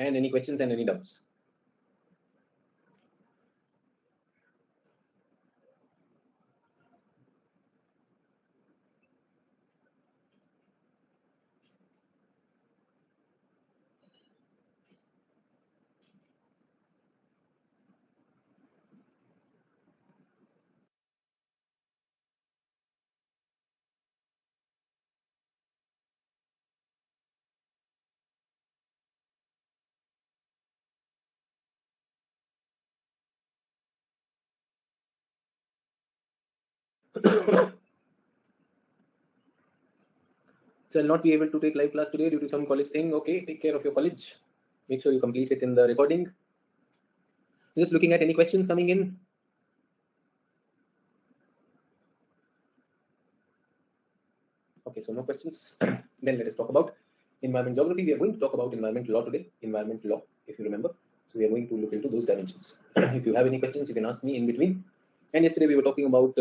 and any questions and any doubts. So I'll not be able to take live class today due to some college thing. Okay, take care of your college. Make sure you complete it in the recording. Just looking at any questions coming in. Okay, so no questions. Then let us talk about environment geography. We are going to talk about environment law today. Environment law, if you remember. So we are going to look into those dimensions. If you have any questions, you can ask me in between. And yesterday we were talking about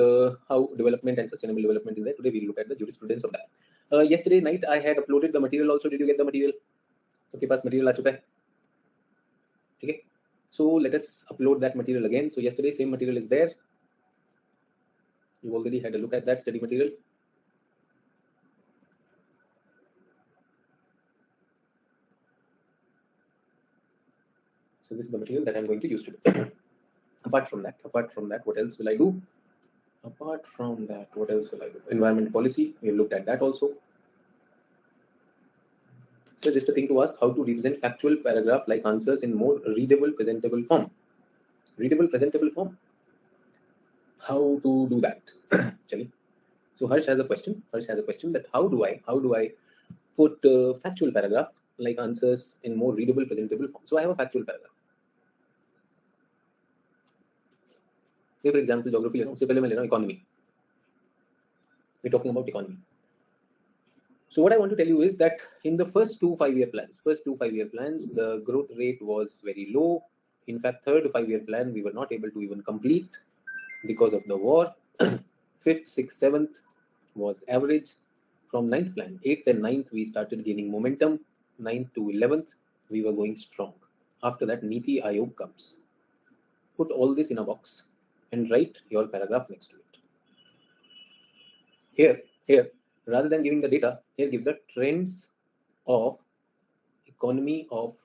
how development and sustainable development is there. Today we'll look at the jurisprudence of that. Yesterday night I had uploaded the material also. Did you get the material? सबके पास material आ चुका है. ठीक है. So let us upload that material again. So yesterday same material is there. You already had a look at that study material. So this is the material that I'm going to use today. Apart from that, what else will I do? Apart from that, what else will I do? Environment policy, we have looked at that also. So just a thing to ask, how to represent factual paragraph like answers in more readable, presentable form. Readable, presentable form. How to do that? Actually, so Harsh has a question. That how do I put factual paragraph like answers in more readable, presentable form? So I have a factual paragraph. Say for example, geography. उससे पहले मैं ले रहा हूँ economy. We're talking about economy. So what I want to tell you is that in the first two 5-year plans, the growth rate was very low. In fact, third 5-year plan, we were not able to even complete because of the war. 5th, 6th, 7th was average. From 9th plan, 8th and 9th, we started gaining momentum. 9th to 11th, we were going strong. After that, Niti Ayog comes. Put all this in a box and write your paragraph next to it. Here, rather than giving the data, here give the trends of economy of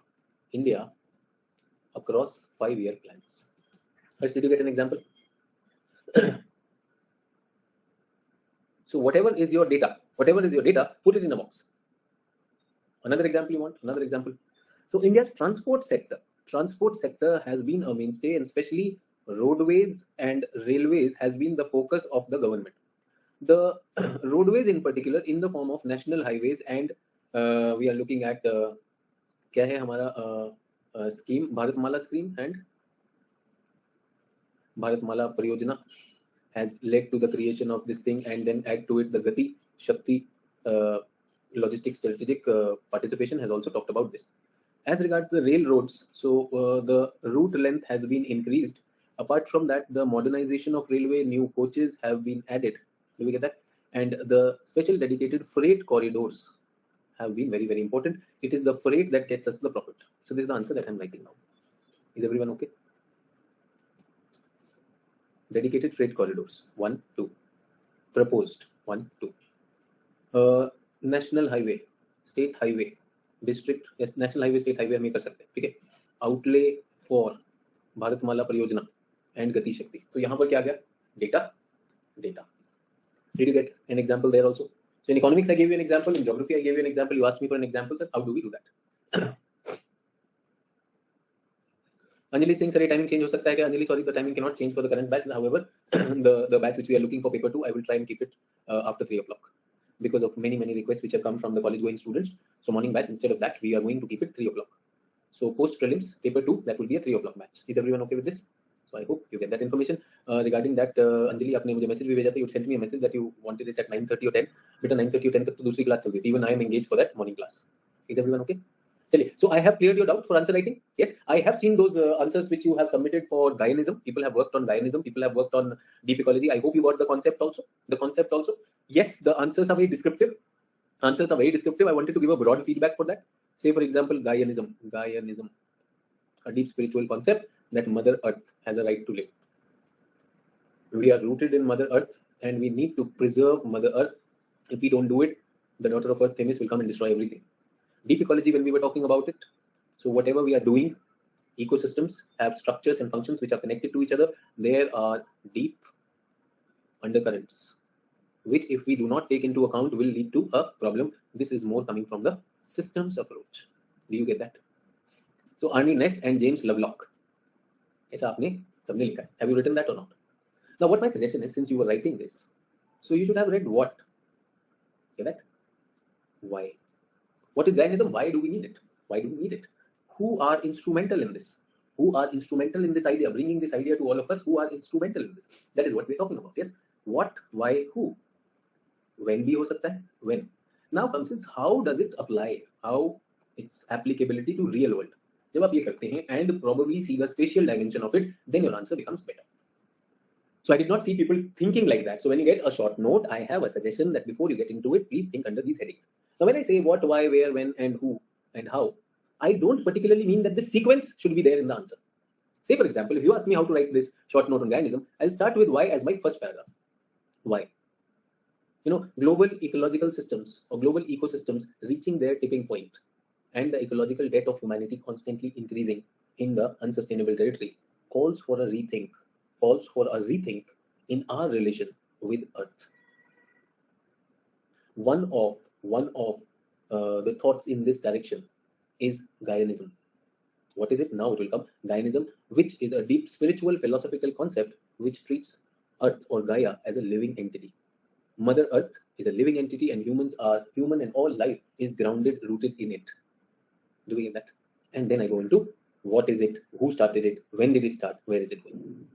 India across 5-year plans. First, did you get an example? So whatever is your data, put it in a box. Another example you want? Another example. So India's transport sector has been a mainstay, and especially roadways and railways has been the focus of the government. The roadways in particular in the form of national highways, and we are looking at क्या है हमारा scheme, Bharatmala scheme and Bharatmala Pariyojana has led to the creation of this thing, and then add to it the Gati Shakti logistics strategic participation has also talked about this. As regards the railroads, so the route length has been increased. Apart from that, the modernization of railway, new coaches have been added. Do we get that? And the special dedicated freight corridors have been very, very important. It is the freight that gets us the profit. So this is the answer that I'm writing now. Is everyone okay? Dedicated freight corridors, 1, 2. Proposed, 1, 2. National highway, state highway, district, yes, national highway, state highway हम ये कर सकते हैं, ठीक है? Outlay for Bharatmala परियोजना and गति शक्ति. तो यहाँ पर क्या आ गया? Data. Did you get an example there also? So in economics I gave you an example, in geography I gave you an example. You asked me for an example, sir. How do we do that? Anjali saying, sorry, timing change हो सकता है क्या? Anjali, sorry, the timing cannot change for the current batch. However, the batch which we are looking for paper 2, I will try and keep it after 3 o'clock because of many requests which have come from the college going students. So morning batch, instead of that, we are going to keep it 3 o'clock. So post prelims, paper 2, that will be a 3 o'clock batch. Is everyone okay with this? So I hope you get that information. Regarding that, Anjali, आपने मुझे message भी भेजा था. You sent me a message that you wanted it at 9:30 or 10. बेटा 9:30 or 10 तक तो दूसरी class चल रही थी. Even I am engaged for that morning class. Is everyone okay? So I have cleared your doubts for answer writing. Yes, I have seen those answers which you have submitted for Gaianism. People have worked on Gaianism. People have worked on deep ecology. I hope you got the concept also. Yes, the answers are very descriptive. I wanted to give a broad feedback for that. Say for example, Gaianism, a deep spiritual concept that Mother Earth has a right to live. We are rooted in Mother Earth and we need to preserve Mother Earth. If we don't do it, the daughter of Earth Themis will come and destroy everything. Deep ecology, when we were talking about it, so whatever we are doing, ecosystems have structures and functions which are connected to each other. There are deep undercurrents, which if we do not take into account will lead to a problem. This is more coming from the systems approach. Do you get that? So Arnie Ness and James Lovelock. ऐसा आपने सबने लिखा है. Have you written that or not? Now what my suggestion is, since you were writing this, so you should have read what? Get that? Why? What is Gaianism? Why do we need it? Why do we need it? Who are instrumental in this? Who are instrumental in this idea? Bringing this idea to all of us. Who are instrumental in this? That is what we're talking about. Yes. What? Why? Who? When bhi ho sakta hai? When? Now comes is how does it apply? How its applicability to real world? जब आप ये करते हैं and probably see the spatial dimension of it, then your answer becomes better. So I did not see people thinking like that. So when you get a short note, I have a suggestion that before you get into it, please think under these headings. Now when I say what, why, where, when, and who, and how, I don't particularly mean that the sequence should be there in the answer. Say for example, if you ask me how to write this short note on Gaianism, I'll start with why as my first paragraph. Why? You know, global ecological systems or global ecosystems reaching their tipping point and the ecological debt of humanity constantly increasing in the unsustainable territory calls for a rethink in our relation with Earth. One of the thoughts in this direction is Gaianism. What is it? Now it will come. Gaianism, which is a deep spiritual philosophical concept which treats Earth or Gaia as a living entity. Mother Earth is a living entity and humans are human and all life is grounded, rooted in it. Do we get that? And then I go into what is it, who started it, when did it start, where is it going?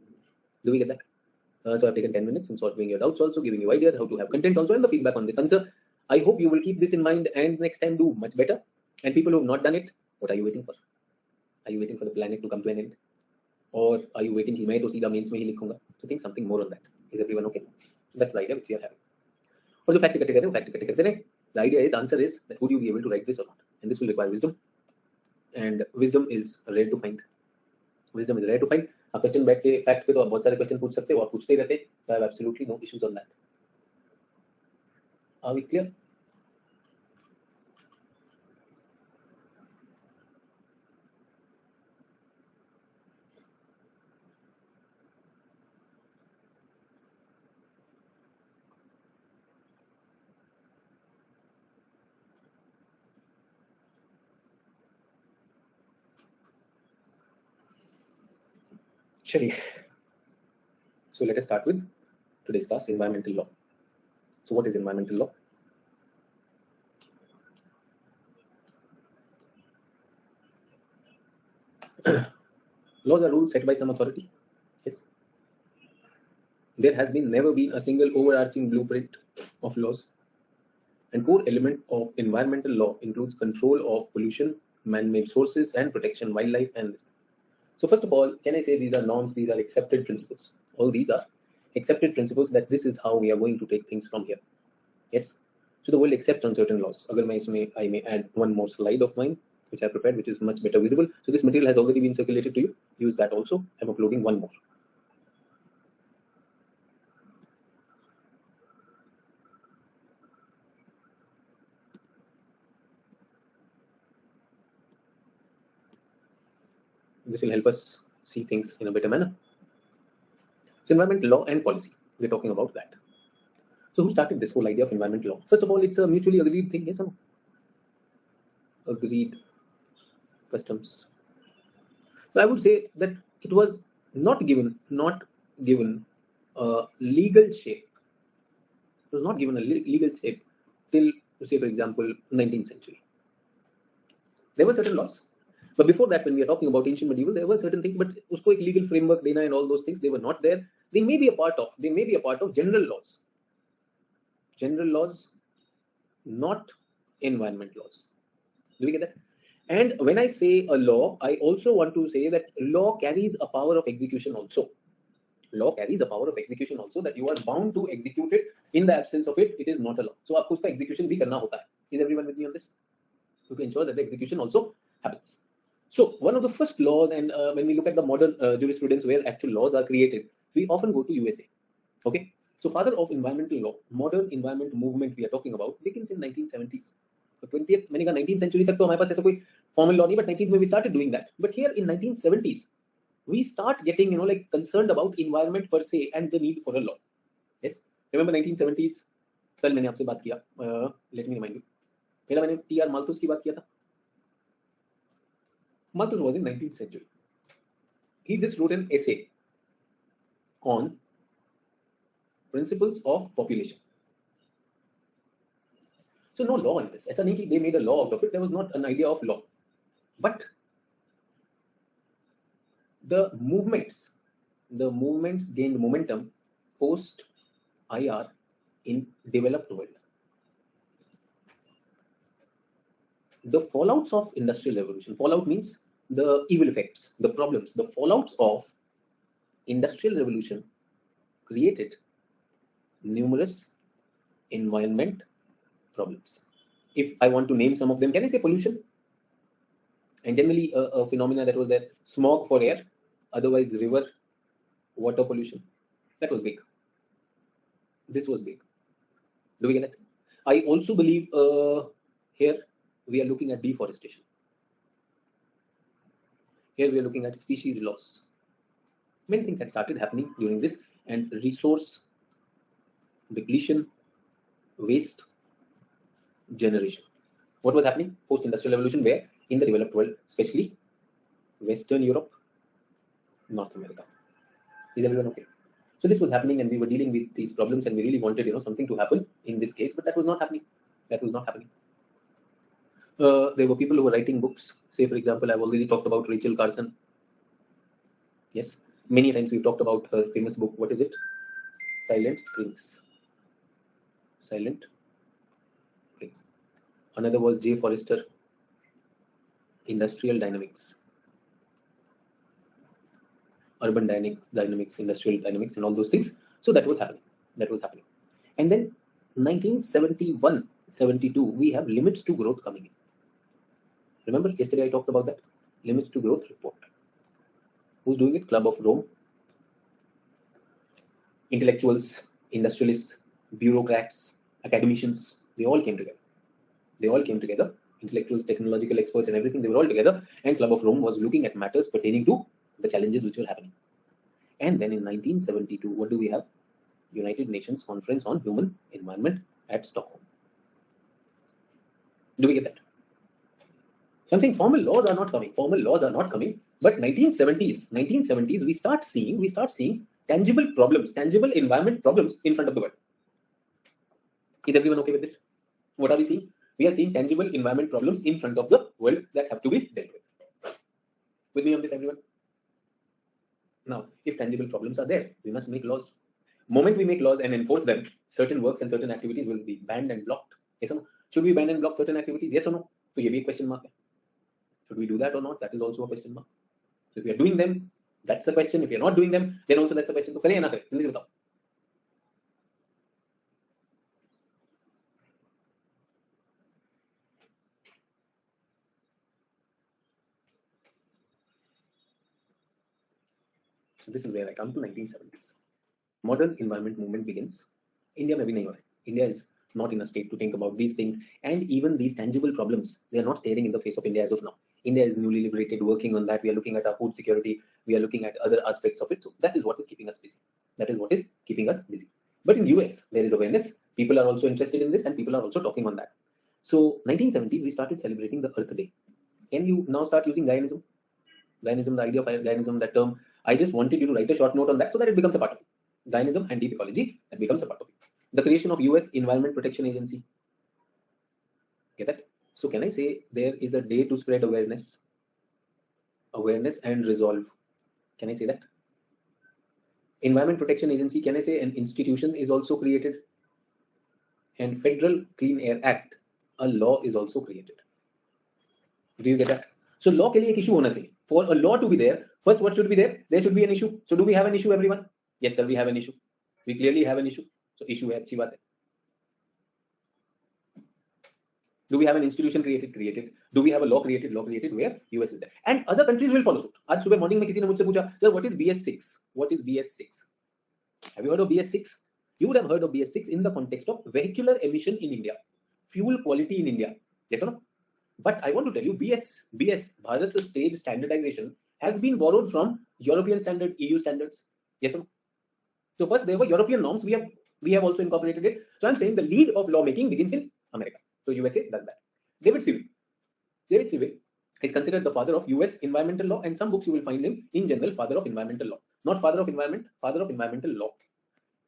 Do we get that? So I've taken 10 minutes in solving your doubts, also giving you ideas how to have content also and the feedback on this answer. I hope you will keep this in mind and next time do much better. And people who have not done it, what are you waiting for? Are you waiting for the planet to come to an end? Or are you waiting कि मैं तो सीधा mains में ही लिखूंगा? So think something more on that. Is everyone okay? That's the idea which we are having. और जो fact इकट्ठे करें वो फैक्ट इकट्ठे करते रहें. The idea is, answer is that would you be able to write this or not? And this will require wisdom. And wisdom is rare to find. Wisdom is rare to find. आप question बैठ के fact पे तो आप बहुत सारे question पूछ सकते हो और पूछते ही रहते. So I have absolutely no issues on that. Are we clear? Chaliye. So let us start with today's class, environmental law. So what is environmental law? Laws are rules set by some authority. Yes. There has never been a single overarching blueprint of laws. And core element of environmental law includes control of pollution, man-made sources, and protection wildlife and this. So first of all, can I say these are norms, these are accepted principles. All these are accepted principles that this is how we are going to take things from here. Yes. So the world accepts on certain laws. I may add one more slide of mine, which I prepared, which is much better visible. So this material has already been circulated to you. Use that also. I'm uploading one more. This will help us see things in a better manner. So environmental law and policy, we're talking about that. So who started this whole idea of environmental law? First of all, it's a mutually agreed thing. Yes, agreed customs. So I would say that it was not given a legal shape. It was not given a legal shape till, say, for example, 19th century. There were certain laws. But before that, when we are talking about ancient medieval, there were certain things, but usko ek legal framework dena and all those things, they were not there. They may be a part of general laws. General laws, not environment laws. Do we get that? And when I say a law, I also want to say that law carries a power of execution also. Law carries a power of execution also, that you are bound to execute it. In the absence of it, it is not a law. So आपको उसका execution भी करना होता है. Is everyone with me on this? to ensure that the execution also happens. So one of the first laws, and when we look at the modern jurisprudence where actual laws are created, we often go to USA. Okay, so father of environmental law, modern environment movement we are talking about begins in 1970s. So 20th, मैंने कहा 19th century तक तो हमारे पास ऐसा कोई formal law नहीं, but 19th में we started doing that. But here in 1970s, we start getting like concerned about environment per se and the need for a law. Yes, remember 1970s? कल मैंने आपसे बात किया. Let me remind you. पहला मैंने T.R. Malthus की बात किया था. Malthus was in 19th century. He just wrote an essay on principles of population. So no law in this. ऐसा नहीं कि they made a law out of it. There was not an idea of law. But the movements gained momentum post IR in developed world. The fallouts of industrial revolution. Fallout means the evil effects, the problems, the fallouts of industrial revolution created numerous environment problems. If I want to name some of them, can I say pollution? And generally a phenomena that was there, smog for air, otherwise river water pollution. That was big. This was big. Do we get it? I also believe here we are looking at deforestation. Here we are looking at species loss. Many things had started happening during this, and resource depletion, waste generation. What was happening post-industrial revolution? Where in the developed world, especially Western Europe, North America. Is everyone okay? So this was happening, and we were dealing with these problems, and we really wanted, something to happen in this case, but that was not happening. That was not happening. There were people who were writing books. Say, for example, I've already talked about Rachel Carson. Yes, many times we've talked about her famous book. What is it? Silent Springs. Silent Springs. Another was J. Forrester, Industrial Dynamics. Urban dynamics, industrial dynamics, and all those things. So that was happening. That was happening. And then 1971, 72, we have limits to growth coming in. Remember, yesterday I talked about that limits to growth report. Who's doing it? Club of Rome. Intellectuals, industrialists, bureaucrats, academicians, they all came together. They all came together. Intellectuals, technological experts, and everything, they were all together. And Club of Rome was looking at matters pertaining to the challenges which were happening. And then in 1972, what do we have? United Nations Conference on Human Environment at Stockholm. Do we get that? So I'm saying formal laws are not coming. Formal laws are not coming. But 1970s, we start seeing tangible problems, tangible environment problems in front of the world. Is everyone okay with this? What are we seeing? We are seeing tangible environment problems in front of the world that have to be dealt with. With me on this, everyone? Now, if tangible problems are there, we must make laws. Moment we make laws and enforce them, certain works and certain activities will be banned and blocked. Yes or no? Should we ban and block certain activities? Yes or no? So ये भी एक question mark है. Should we do that or not? That is also a question mark. So if we are doing them, that's a question. If we are not doing them, then also that's a question. तो करें या ना करें? जल्दी से बताओ. So this is where I come to 1970s. Modern environment movement begins. India में भी नहीं हो रहा है. India is not in a state to think about these things, and even these tangible problems, they are not staring in the face of India as of now. India is newly liberated, working on that. We are looking at our food security. We are looking at other aspects of it. So that is what is keeping us busy. That is what is keeping us busy. But in US, there is awareness. People are also interested in this, and people are also talking on that. So 1970s, we started celebrating the Earth Day. Can you now start using Gaianism? Gaianism, the idea of Gaianism, that term. I just wanted you to write a short note on that so that it becomes a part of it. Gaianism and deep ecology, that becomes a part of it. The creation of US Environment Protection Agency. Get that? So can I say there is a day to spread awareness and resolve? Can I say that? Environment Protection Agency, can I say an institution is also created? And Federal Clean Air Act, a law is also created. Do you get that? So law के लिए एक issue होना चाहिए. For a law to be there, first what should be there? There should be an issue. So do we have an issue, everyone? Yes, sir, we have an issue. We clearly have an issue. So issue है, अच्छी बात है. Do we have an institution created? Do we have a law created where US is there? And other countries will follow suit. आज सुबह morning में किसी ने मुझसे पूछा, sir, what is BS6? What is BS6? Have you heard of BS6? You would have heard of BS6 in the context of vehicular emission in India, fuel quality in India. Yes or no? But I want to tell you, BS, Bharat stage standardization has been borrowed from European standard, EU standards. Yes or no? So first there were European norms. We have also incorporated it. So I'm saying the lead of lawmaking begins in America. So USA does that. David Civil is considered the father of US environmental law, and some books you will find him in general father of environmental law, not father of environment, father of environmental law.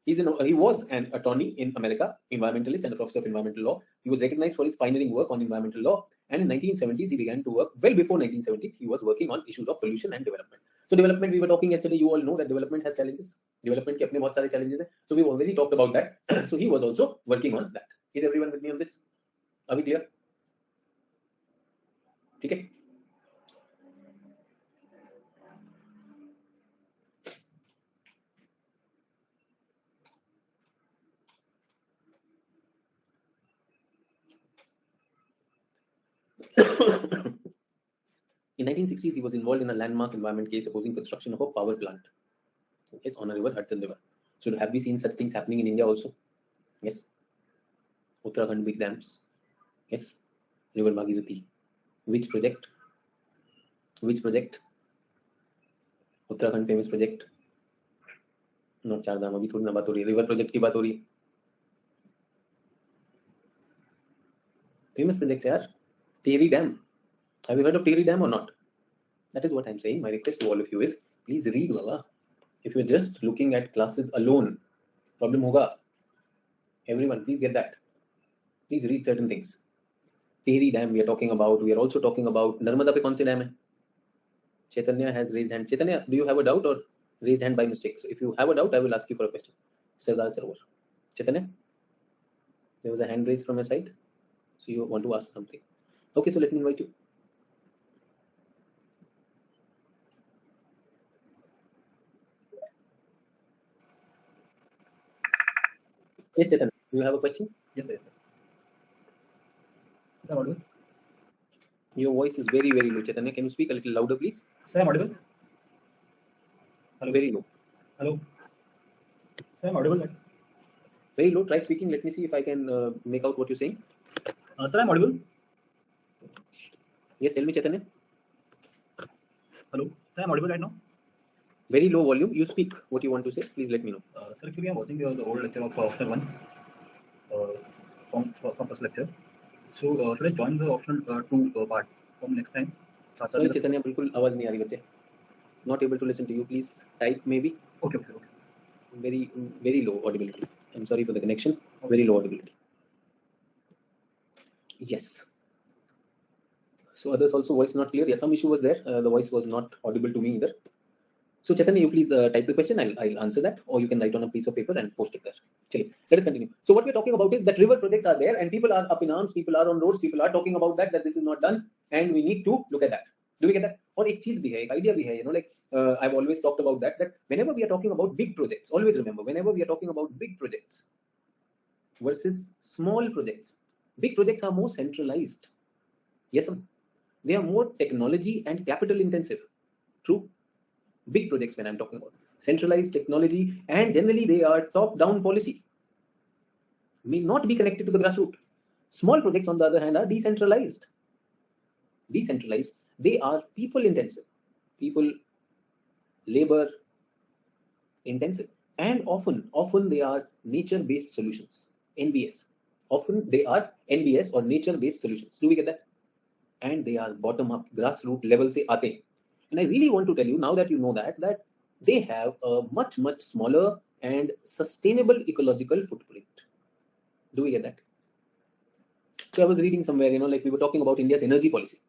He was an attorney in America, environmentalist and a professor of environmental law. He was recognized for his pioneering work on environmental law, and in 1970s he began to work. Well before 1970s, he was working on issues of pollution and development. So development, we were talking yesterday. You all know that development has challenges. Development के अपने बहुत सारे challenges हैं. So we've already talked about that. So he was also working on that. Is everyone with me on this? Are we clear? ठीक है. In 1960s, he was involved in a landmark environment case opposing construction of a power plant. Yes, on a river, Hudson River. So have we seen such things happening in India also? Yes. Uttarakhand big dams. Yes. River Bhagirathi. Which project? Uttarakhand famous project. Not Char Dham. अभी थोड़ी ना बात हो रही है. River project की बात हो रही है. Famous projects यार. Tehri Dam. Have you heard of Tehri Dam or not? That is what I'm saying. My request to all of you is, please read, Baba. If you're just looking at classes alone, problem hoga. Everyone, please get that. Please read certain things. Tehri Dam we are talking about. We are also talking about Narmada pe kaun se dam hai? Chaitanya has raised hand. Chaitanya, do you have a doubt or raised hand by mistake? So if you have a doubt, I will ask you for a question. Sardar Sarovar. Chaitanya, there was a hand raised from your side. So you want to ask something. Okay, so let me invite you. Yes, Chaitanya, do you have a question? Yes, sir. Sir, audible? Your voice is very, very low, Chaitanya. Can you speak a little louder, please? Sir, I'm audible? Hello. Very low. Hello. Sir, I'm audible? Very low. Try speaking. Let me see if I can make out what you're saying. Sir, I'm audible? Yes, tell me, Chaitanya. Hello. Sir, I'm audible right now? Very low volume. You speak what you want to say. Please let me know. Sir, actually, I'm watching the old lecture of optional 1 from first lecture. So, should I join the optional 2 part from next time? Sorry, Chaitanya, बिल्कुल आवाज नहीं आ रही बच्चे. Not able to listen to you. Please type maybe. Okay. Very low audibility. I'm sorry for the connection. Very low audibility. Yes. So others also voice not clear. Yeah, some issue was there. The voice was not audible to me either. So Chaitanya, you please type the question. I'll answer that, or you can write on a piece of paper and post it there. Chale, let us continue. So what we're talking about is that river projects are there, and people are up in arms. People are on roads. People are talking about that this is not done, and we need to look at that. Do we get that? Or एक चीज भी है, एक idea भी है, like I've always talked about that whenever we are talking about big projects, always remember whenever we are talking about big projects versus small projects, big projects are more centralized. Yes or no? They are more technology and capital intensive. True. Big projects when I'm talking about centralized technology, and generally they are top-down policy, may not be connected to the grassroots. Small projects, on the other hand, are decentralized. They are people intensive, people labor intensive, and often they are nature-based solutions. NBS. Often they are NBS or nature-based solutions. Do we get that? And they are bottom-up, grassroots level se aate. And I really want to tell you, now that you know that they have a much smaller and sustainable ecological footprint. Do we get that? So I was reading somewhere, like we were talking about India's energy policy.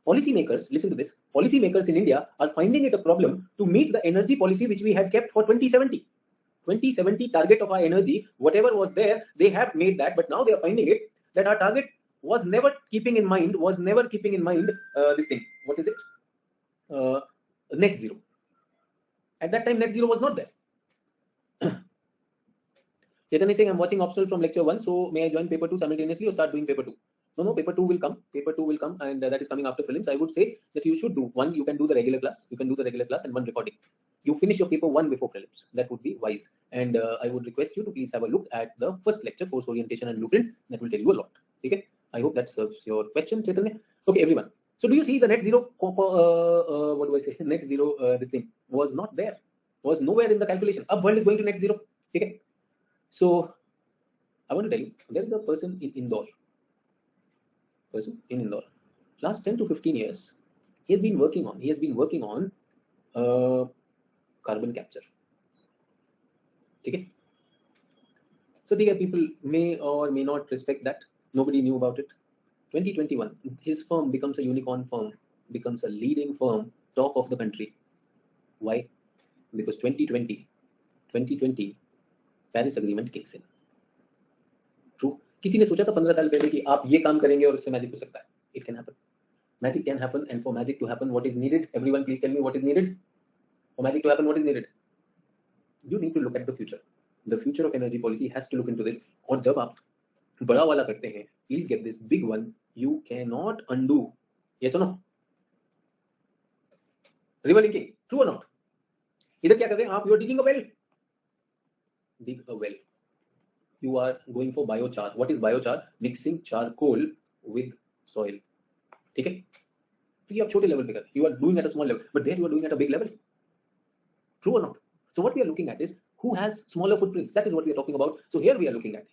Policymakers, listen to this, policymakers in India are finding it a problem to meet the energy policy which we had kept for 2070. 2070 target of our energy, whatever was there, they have made that, but now they are finding it that our target was never keeping in mind this thing. What is it? Net zero. At that time, net zero was not there. Chetan is saying, I'm watching optional from lecture 1, so may I join paper 2 simultaneously or start doing paper 2? No, paper 2 will come. Paper 2 will come, and that is coming after prelims. I would say that you should do one. You can do the regular class. You can do the regular class and one recording. You finish your paper 1 before prelims. That would be wise. And I would request you to please have a look at the first lecture, course orientation and blueprint. That will tell you a lot. Okay. I hope that serves your question, Chaitanya. Okay, everyone. So do you see the net zero? What do I say? Net zero. This thing was not there. Was nowhere in the calculation. Up world is going to net zero. Okay. So I want to tell you, there is a person in Indore. Last 10 to 15 years, he has been working on carbon capture. Okay. So people may or may not respect that. Nobody knew about it. 2021, his firm becomes a unicorn firm, becomes a leading firm, top of the country. Why? Because 2020, Paris Agreement kicks in. True. किसी ने सोचा था 15 साल पहले कि आप ये काम करेंगे और उससे मैजिक हो सकता है? It can happen. Magic can happen, and for magic to happen, what is needed? Everyone, please tell me what is needed. For magic to happen, what is needed? You need to look at the future. The future of energy policy has to look into this. और जब आप बड़ा वाला करते हैं, please get this big one. You cannot undo. Yes or no? River linking, true or not? इधर क्या कर रहे हैं आप? You are digging a well. Dig a well. You are going for biochar. What is biochar? Mixing charcoal with soil. ठीक है? तो ये आप छोटे लेवल पे कर. You are doing at a small level, but there you are doing at a big level. True or not? So what we are looking at is who has smaller footprints. That is what we are talking about. So here we are looking at.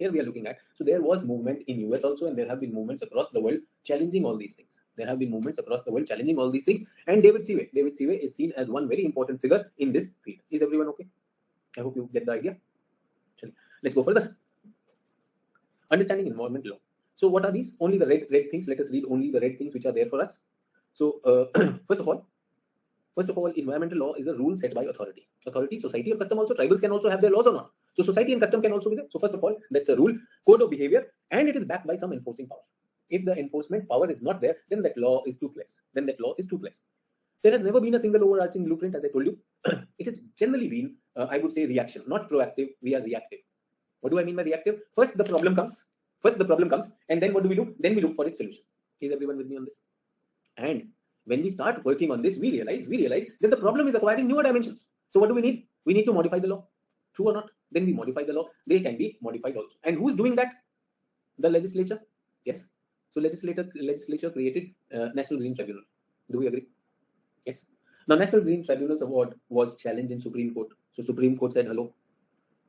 So there was movement in US also, and there have been movements across the world challenging all these things. And David Seaway is seen as one very important figure in this field. Is everyone okay? I hope you get the idea. Let's go further. Understanding environmental law. So what are these? Only the red things. Let us read only the red things which are there for us. So first of all, environmental law is a rule set by authority. Society, and custom also. Tribals can also have their laws or not. So society and custom can also be there. So first of all, that's a rule, code of behavior, and it is backed by some enforcing power. If the enforcement power is not there, then that law is toothless. There has never been a single overarching blueprint, as I told you. It has generally been, I would say, reaction, not proactive. We are reactive. What do I mean by reactive? First the problem comes, and then what do? Then we look for its solution. Is everyone with me on this? And when we start working on this, we realize that the problem is acquiring newer dimensions. So what do we need? We need to modify the law. True or not? Then we modify the law. They can be modified also. And who's doing that? The legislature. Yes. So legislature created National Green Tribunal. Do we agree? Yes. Now National Green Tribunal's award was challenged in Supreme Court. So Supreme Court said, hello,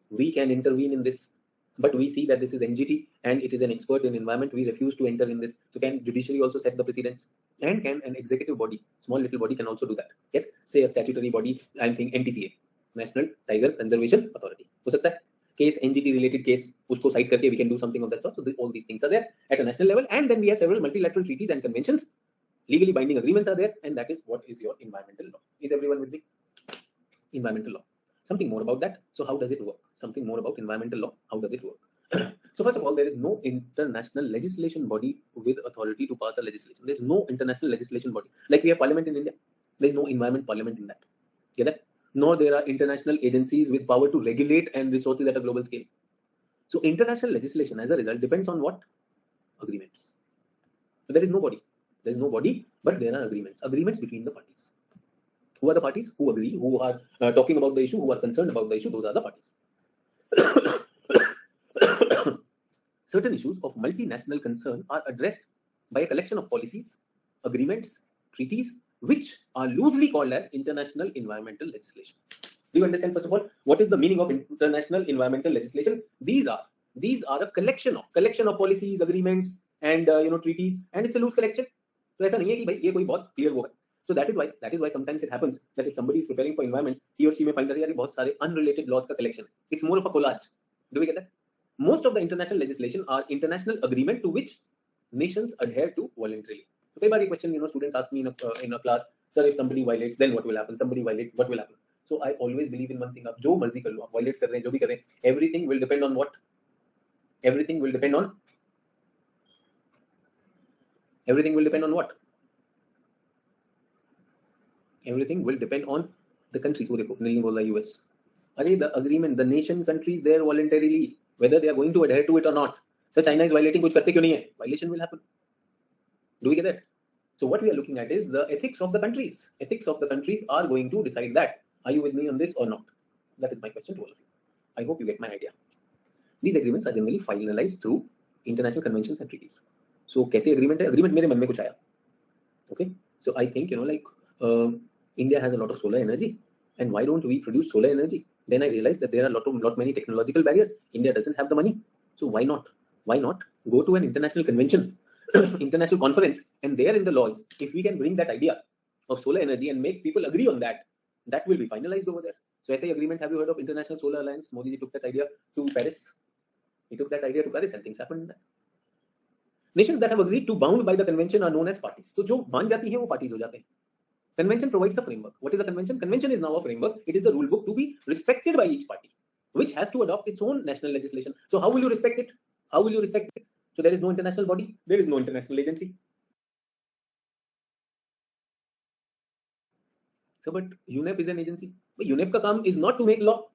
we can intervene in this, but we see that this is NGT and it is an expert in environment. We refuse to enter in this. So can judiciary also set the precedents? And can an executive body, small little body, can also do that? Yes, say a statutory body. I'm saying NTCA, National Tiger Conservation Authority. हो सकता है? Case NGT related case, उसको cite करके we can do something of that sort. So all these things are there at a national level, and then we have several multilateral treaties and conventions. Legally binding agreements are there, and that is what is your environmental law. Is everyone with me? Environmental law. Something more about that. So how does it work? Something more about environmental law. How does it work? So first of all, there is no international legislation body with authority to pass a legislation. There is no international legislation body. Like we have parliament in India, there is no environment parliament in that. Get that? Nor there are international agencies with power to regulate and resources at a global scale. So international legislation as a result depends on what? Agreements. So there is no body. There is no body, but there are agreements. Agreements between the parties. Who are the parties? Who agree, who are talking about the issue, who are concerned about the issue, those are the parties. Certain issues of multinational concern are addressed by a collection of policies, agreements, treaties, which are loosely called as international environmental legislation. Do you understand, first of all, what is the meaning of international environmental legislation? These are a collection of policies, agreements, and treaties, and it's a loose collection. So ऐसा नहीं है कि भाई ये कोई बहुत clear वो है. So that is why sometimes it happens that if somebody is preparing for environment, he or she may find that यार बहुत सारे unrelated laws का collection. It's more of a collage. Do we get that? Most of the international legislation are international agreement to which nations adhere to voluntarily. So कई बार ये question students ask me in a class, sir, if somebody violates, then what will happen? Somebody violates, what will happen? So I always believe in one thing. आप जो मर्जी कर लो, आप violate कर रहे हैं, जो भी कर रहे हैं, everything will depend on what? Everything will depend on what? Everything will depend on the countries. वो देखो, नहीं बोल रहा US. अरे the agreement, the nation countries there voluntarily, whether they are going to adhere to it or not. So China is violating, कुछ करते क्यों नहीं है? Violation will happen. Do we get that? So what we are looking at is the ethics of the countries. Ethics of the countries are going to decide that. Are you with me on this or not? That is my question to all of you. I hope you get my idea. These agreements are generally finalized through international conventions and treaties. So कैसे agreement है? Agreement मेरे मन में कुछ आया. Okay. So I think India has a lot of solar energy, and why don't we produce solar energy? Then I realized that there are lot many technological barriers. India doesn't have the money, so why not? Why not go to an international convention, international conference, and there in the laws, if we can bring that idea of solar energy and make people agree on that, that will be finalized over there. So SA agreement, have you heard of International Solar Alliance? Modi ji took that idea to Paris. He took that idea to Paris, and things happened. Nations that have agreed to bound by the convention are known as parties. So जो मान जाती हैं वो parties हो जाते हैं. Convention provides the framework. What is a convention? Convention is now a framework. It is the rule book to be respected by each party, which has to adopt its own national legislation. So how will you respect it? How will you respect it? So there is no international body. There is no international agency. So but UNEP is an agency. But UNEP ka kaam is not to make law.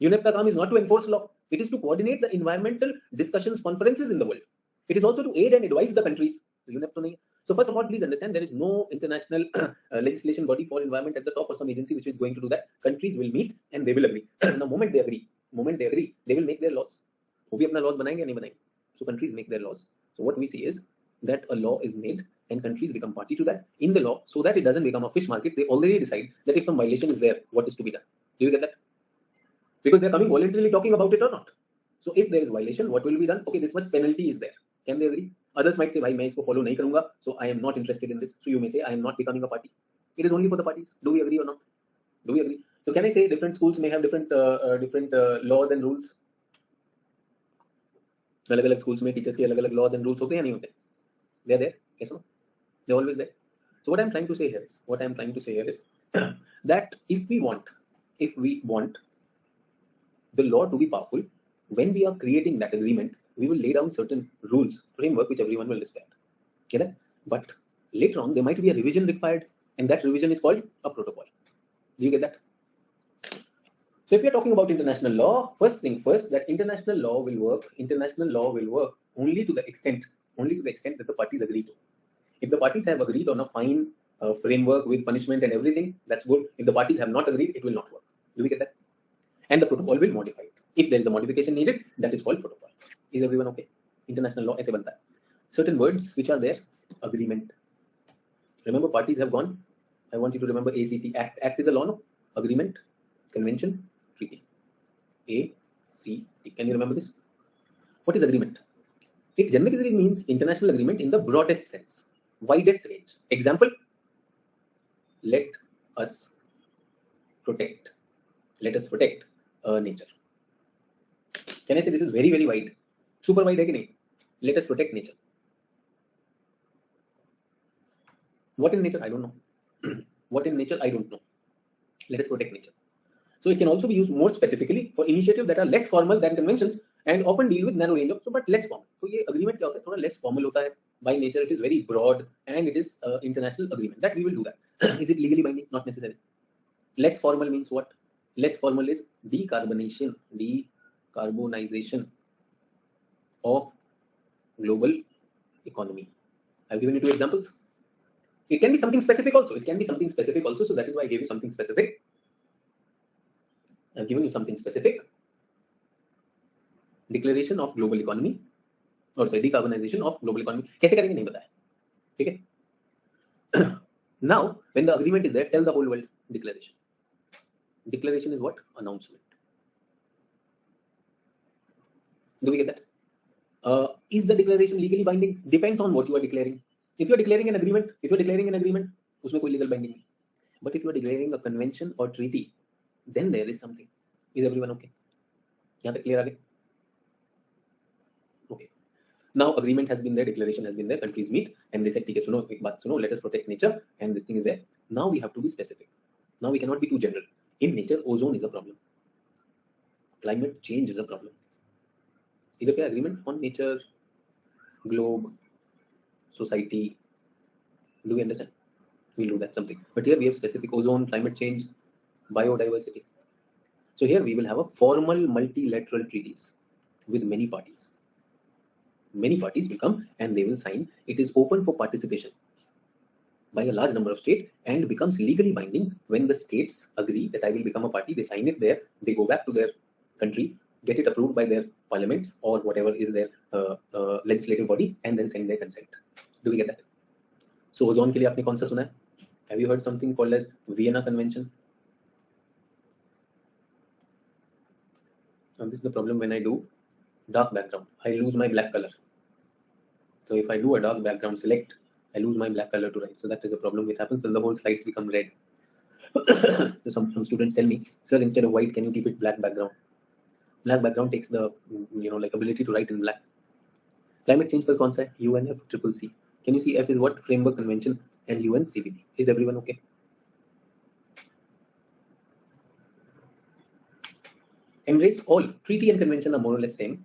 UNEP ka kaam is not to enforce law. It is to coordinate the environmental discussions, conferences in the world. It is also to aid and advise the countries. UNEP to nahi. So first of all, please understand there is no international legislation body for environment at the top or some agency which is going to do that. Countries will meet and they will agree. The moment they agree, they will make their laws. वो भी अपना laws बनाएंगे या नहीं बनाएंगे? So countries make their laws. So what we see is that a law is made and countries become party to that in the law, so that it doesn't become a fish market. They already decide that if some violation is there, what is to be done. Do you get that? Because they're coming voluntarily talking about it or not. So if there is violation, what will be done? Okay, this much penalty is there. Can they agree? Others might say, "Bhai, मैं इसको follow नहीं करूँगा, so I am not interested in this." So you may say, "I am not becoming a party." It is only for the parties. Do we agree or not? Do we agree? So can I say different schools may have different laws and rules? अलग-अलग schools में teachers के अलग-अलग laws and rules होते हैं या नहीं होते? They are there. Yes or no? They are always there. So what I am trying to say here is that if we want the law to be powerful, when we are creating that agreement, we will lay down certain rules, framework which everyone will respect. Get it? But later on, there might be a revision required, and that revision is called a protocol. Do you get that? So if we are talking about international law, first thing first, that international law will work only to the extent that the parties agree to. If the parties have agreed on a fine framework with punishment and everything, that's good. If the parties have not agreed, it will not work. Do we get that? And the protocol will modify it. If there is a modification needed, that is called protocol. Is everyone okay? International law ऐसे बनता है. Certain words which are there, agreement. Remember, parties have gone. I want you to remember ACT. Act is a law, no? Agreement, convention, treaty. ACT. Can you remember this? What is agreement? It generally means international agreement in the broadest sense, widest range. Example, let us protect nature. Can I say this is very, very wide? Super wide, hai ki nahi? Let us protect nature. What in nature? I don't know. What in nature? I don't know. Let us protect nature. So it can also be used more specifically for initiatives that are less formal than conventions and often deal with narrow range of, but less formal. So ये agreement क्या होता है? थोड़ा less formal होता है. By nature, it is very broad and it is international agreement. That we will do that. Is it legally binding? Not necessarily. Less formal means what? Less formal is decarbonization of global economy. I've given you 2 examples. It can be something specific also. So that is why I gave you something specific. I've given you something specific. Declaration of global economy, or sorry, decarbonization of global economy. कैसे करेंगे नहीं बताया. ठीक है? Now, when the agreement is there, tell the whole world declaration. Declaration is what? Announcement. Do we get that? Is the declaration legally binding? Depends on what you are declaring. If you are declaring an agreement, उसमें कोई legal binding नहीं. But if you are declaring a convention or treaty, then there is something. Is everyone okay? यहाँ तक clear आ गया? Okay. Now agreement has been there, declaration has been there, countries meet and they said, ठीक है सुनो एक बात सुनो, let us protect nature and this thing is there. Now we have to be specific. Now we cannot be too general. In nature, ozone is a problem. Climate change is a problem. इधर क्या agreement on nature, globe, society. Do we understand? We'll do that something. But here we have specific ozone, climate change, biodiversity. So here we will have a formal multilateral treaties with many parties. Many parties will come and they will sign. It is open for participation by a large number of states and becomes legally binding when the states agree that I will become a party. They sign it there, they go back to their country, get it approved by their parliaments or whatever is their legislative body, and then send their consent. Do we get that? So ozone के लिए आपने कौन सा सुना है? Have you heard something called as Vienna Convention? And this is the problem when I do dark background. I lose my black color. So if I do a dark background select, I lose my black color to write. So that is a problem which happens and the whole slides become red. So some students tell me, sir, instead of white, can you keep it black background? Black background takes the like ability to write in black. Climate change पर कौन सा है? UNFCCC. Can you see F is what? Framework Convention and UNCBD. Is everyone okay? Embrace all. Treaty and convention are more or less same.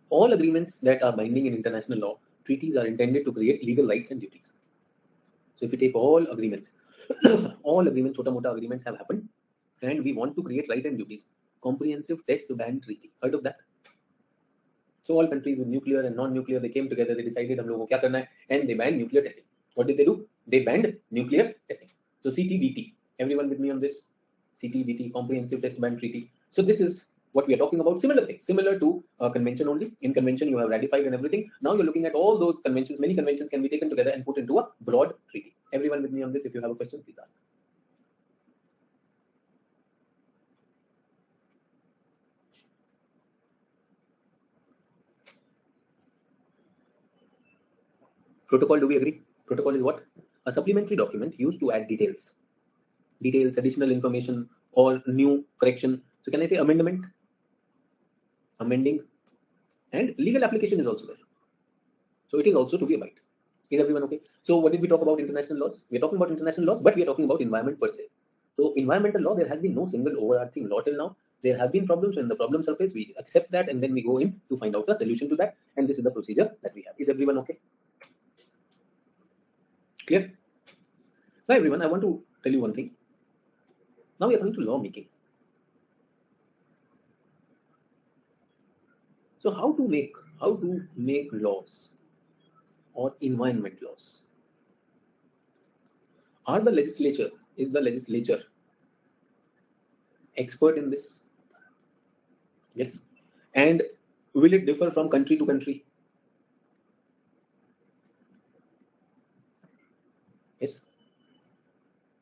All agreements that are binding in international law, treaties are intended to create legal rights and duties. So if you take all agreements, chota mota agreements have happened, and we want to create rights and duties. Comprehensive Test Ban Treaty. Heard of that? So all countries with nuclear and non-nuclear, they came together, they decided हम लोगों को क्या करना है, and they banned nuclear testing. What did they do? They banned nuclear testing. So CTBT. Everyone with me on this? CTBT, Comprehensive Test Ban Treaty. So this is what we are talking about. Similar thing, similar to convention only. In convention you have ratified and everything. Now you're looking at all those conventions. Many conventions can be taken together and put into a broad treaty. Everyone with me on this? If you have a question, please ask. Protocol, do we agree? Protocol is what? A supplementary document used to add details, additional information, or new correction. So can I say amendment, amending, and legal application is also there. So it is also to be abided. Is everyone okay? So what did we talk about? International laws. We are talking about international laws, but we are talking about environment per se. So environmental law, there has been no single overarching law till now. There have been problems. When the problems surface, we accept that, and then we go in to find out a solution to that. And this is the procedure that we have. Is everyone okay? Clear? Now, everyone, I want to tell you one thing. Now we are coming to law making. So how to make laws or environment laws? Is the legislature expert in this? Yes. And will it differ from country to country? Yes.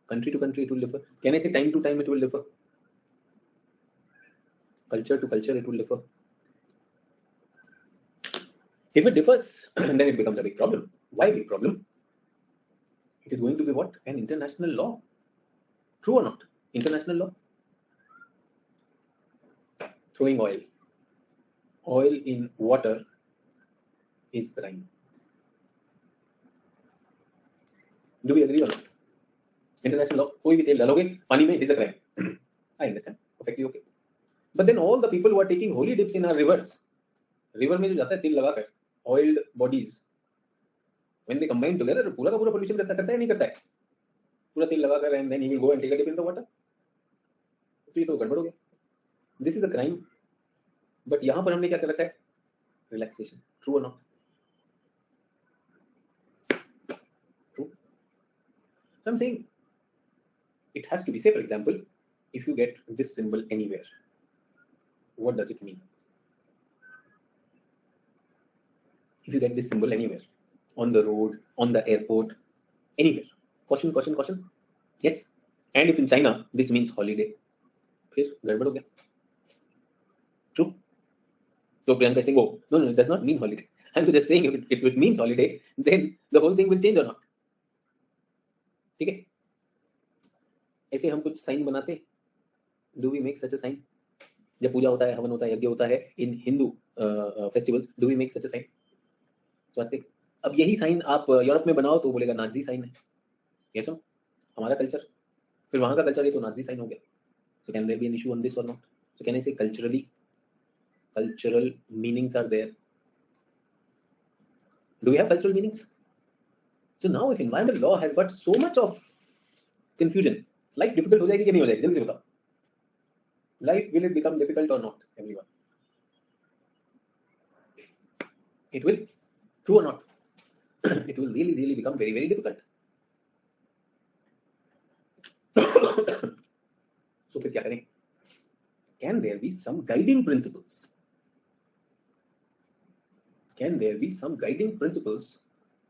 Country to country it will differ. Can I say time to time it will differ? Culture to culture it will differ. If it differs, then it becomes a big problem. Why big problem? It is going to be what? An international law. True or not? International law. Throwing oil. Oil in water is crime. Do we agree or not? International law. कोई भी तेल डालोगे पानी में, it is a crime. I understand. Perfectly okay. But then all the people who are taking holy dips in our rivers, river में जो जाता है तेल लगाकर, oiled bodies, when they combine together, पूरा का पूरा pollution करता है नहीं करता है? पूरा तेल लगाकर and then he will go and take a dip in the water. तो ये तो गड़बड़ हो गया. This is a crime. But यहाँ पर हमने क्या कर रखा है? Relaxation. True or not? True. So I'm saying it has to be, say for example, if you get this symbol anywhere, what does it mean? If you get this symbol anywhere, on the road, on the airport, anywhere. Caution. Yes. And if in China, this means holiday. फिर गड़बड़ हो गया. True. So Priyanka is saying, oh, no, it does not mean holiday. I'm just saying if it means holiday, then the whole thing will change or not. ठीक है? ऐसे हम कुछ sign बनाते. Do we make such a sign? जब पूजा होता है, हवन होता है, यज्ञ होता है, in Hindu festivals, do we make such a sign? स्वास्तिक. अब यही साइन आप यूरोप में बनाओ तो बोलेगा नाजी साइन है. ये सो हमारा कल्चर, फिर वहां का कल्चर है तो नाजी साइन हो गया. So can there be an issue on this or not? So can I say cultural meanings are there? Do we have cultural meanings? So now if environmental law has got so much of confusion, life difficult हो जाएगी कि नहीं हो जाएगी? जल्दी से बताओ. Life, will it become difficult or not, everyone? it will, true or not, it will really become very difficult. So फिर क्या करें? Can there be some guiding principles? Can there be some guiding principles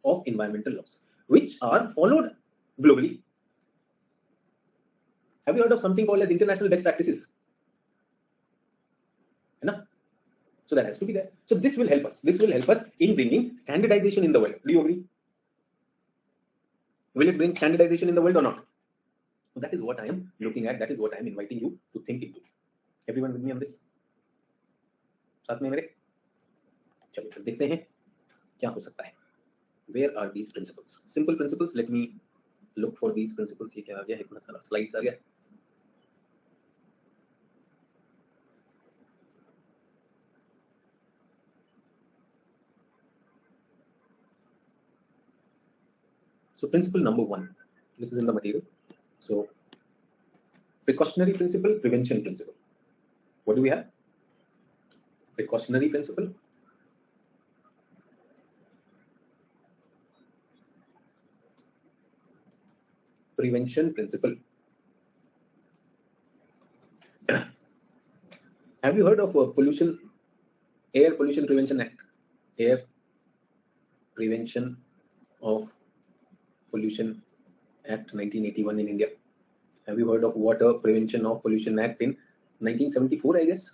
of environmental laws which are followed globally? Have you heard of something called as international best practices? So that has to be there. So this will help us. This will help us in bringing standardization in the world. Do you agree? Will it bring standardization in the world or not? So that is what I am looking at. That is what I am inviting you to think into. Everyone with me on this? साथ में मेरे? चलिए फिर देखते हैं क्या हो सकता है. Where are these principles? Simple principles. Let me look for these principles. ये क्या आ गया है? इतना सारा slides आ गया. So principle number 1, this is in the material. So precautionary principle, prevention principle. What do we have? Precautionary principle, prevention principle. Have you heard of Air Pollution Prevention Act? Air Prevention of Pollution Act 1981 in India. Have you heard of Water Prevention of Pollution Act in 1974, I guess?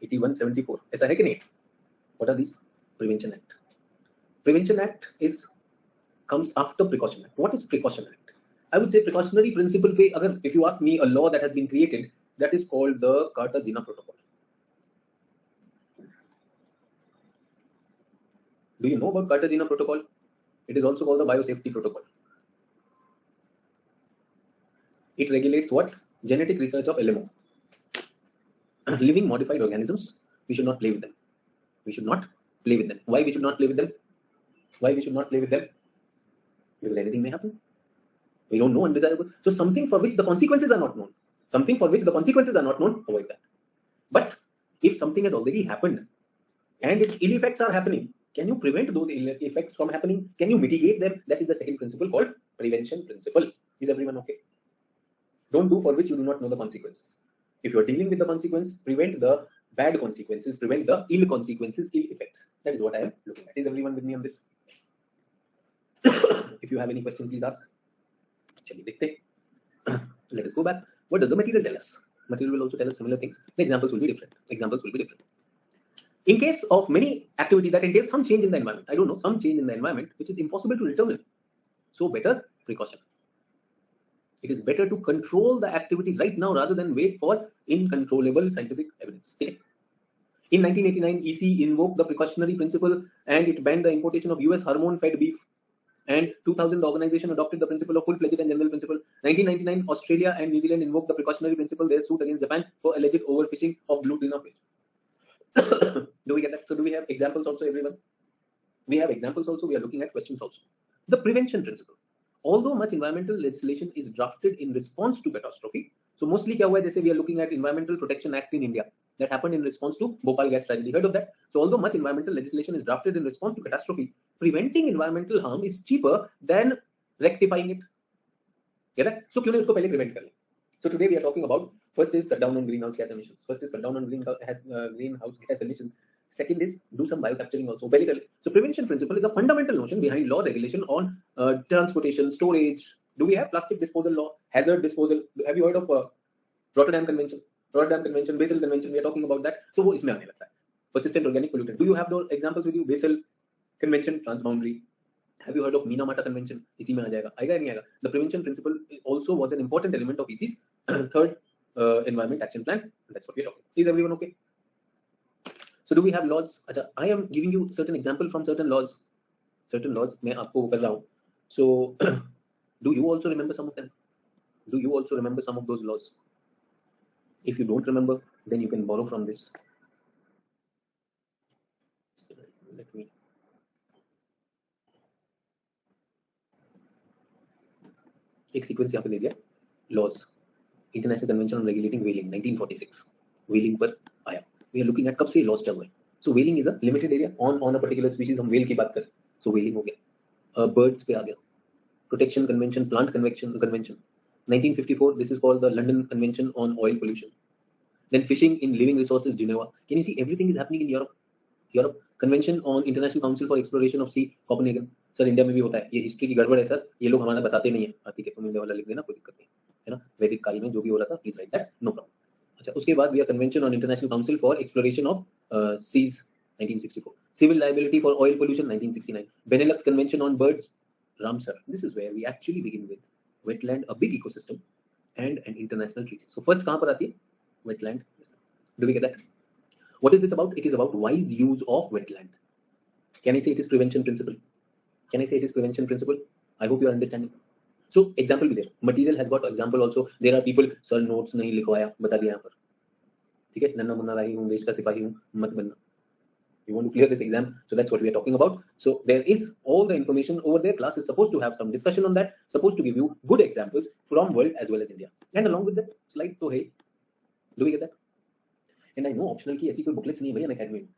81-74. ऐसा है कि नहीं? What are these? Prevention Act. Prevention Act comes after Precaution Act. What is Precaution Act? I would say precautionary principle पे अगर if you ask me a law that has been created, that is called the Cartagena Protocol. Do you know about Cartagena Protocol? It is also called the Biosafety Protocol. It regulates what? Genetic research of LMO. Living modified organisms. We should not play with them. We should not play with them. Why we should not play with them? Why we should not play with them? Because anything may happen. We don't know undesirable. So something for which the consequences are not known. Something for which the consequences are not known, avoid that. But if something has already happened and its ill effects are happening, can you prevent those ill effects from happening? Can you mitigate them? That is the second principle called prevention principle. Is everyone okay? Don't do for which you do not know the consequences. If you are dealing with the consequence, prevent the bad consequences, prevent the ill consequences, ill effects. That is what I am looking at. Is everyone with me on this? If you have any question, please ask. चलिए देखते हैं. Let us go back. What does the material tell us? Material will also tell us similar things. The examples will be different. Examples will be different. In case of many activities that entail some change in the environment, I don't know, some change in the environment which is impossible to determine. So better precaution. It is better to control the activity right now rather than wait for uncontrollable scientific evidence. Okay. In 1989, EC invoked the precautionary principle and it banned the importation of US hormone-fed beef. And 2000, the organization adopted the principle of full-fledged and general principle. 1999, Australia and New Zealand invoked the precautionary principle. Their suit against Japan for alleged overfishing of blue tuna fish. Do we get that? So do we have examples also, everyone? We have examples also. We are looking at questions also. The prevention principle. Although much environmental legislation is drafted in response to catastrophe, so mostly क्या हुआ है, जैसे we are looking at Environmental Protection Act in India that happened in response to Bhopal gas tragedy. Heard of that? So although much environmental legislation is drafted in response to catastrophe, preventing environmental harm is cheaper than rectifying it. Get that? So क्यों नहीं उसको पहले prevent कर ले? So today we are talking about, first is cut down on greenhouse gas emissions. First is cut down on greenhouse gas emissions. Second is do some biocapturing also. Very well. So prevention principle is a fundamental notion behind law regulation on transportation, storage. Do we have plastic disposal law, hazard disposal? Have you heard of Rotterdam Convention? Rotterdam Convention, Basel Convention. We are talking about that. So वो इसमें आने लगता है. Persistent organic pollutant. Do you have those examples with you? Basel Convention, transboundary. Have you heard of Minamata Convention? इसी में आ जाएगा. आएगा नहीं आएगा? The prevention principle also was an important element of EC's third environment action plan. That's what we are talking. Is everyone okay? So do we have laws? अच्छा, I am giving you certain example from certain laws. Certain laws मैं आपको कर रहा हूँ. So do you also remember some of them? Do you also remember some of those laws? If you don't remember, then you can borrow from this. Let me. एक sequence यहाँ पे दे दिया. Laws. International Convention on Regulating Whaling 1946. Whaling पर आया. We are looking at कब से laws चल रहे हैं. So whaling is a limited area on a particular species. हम whale की बात करें, so whaling हो गया. Birds पे आ गया. Protection Convention, Plant Convention. 1954, this is called the London Convention on Oil Pollution. Then fishing in living resources, Geneva. Can you see everything is happening in Europe? Europe. Convention on International Council for Exploration of Sea, Copenhagen. Sir India में भी होता है. ये history की गड़बड़ है sir, ये लोग हमारा बताते नहीं है. ठीक है, तुम इंडिया वाला लिख देना, कोई दिक्कत नहीं है ना. वैदिक काल में जो भी हो रहा था, please write that, no problem. अच्छा, उसके बाद we are convention on international council for exploration of seas 1964. Civil liability for oil pollution 1969. Benelux Convention on birds, Ramsar. This is where we actually begin with wetland, a big ecosystem, and an international treaty. So first कहाँ पर आती है? Wetland. Do we get that? What is it about? It is about wise use of wetland. Can I say it is prevention principle? Can I say it is prevention principle? I hope you are understanding. So example भी there. Material has got example also. There are people, sir notes नहीं लिखवाया, बता दिया यहाँ पर. ठीक है, नन्ना मुन्ना राही हूँ, देश का सिपाही हूँ, मत बनना. You want to clear this exam, so that's what we are talking about. So there is all the information over there. Class is supposed to have some discussion on that, supposed to give you good examples from world as well as India. And along with that slide तो है. Do we get that? And I know optional की ऐसी कोई booklets नहीं है भैया academy में.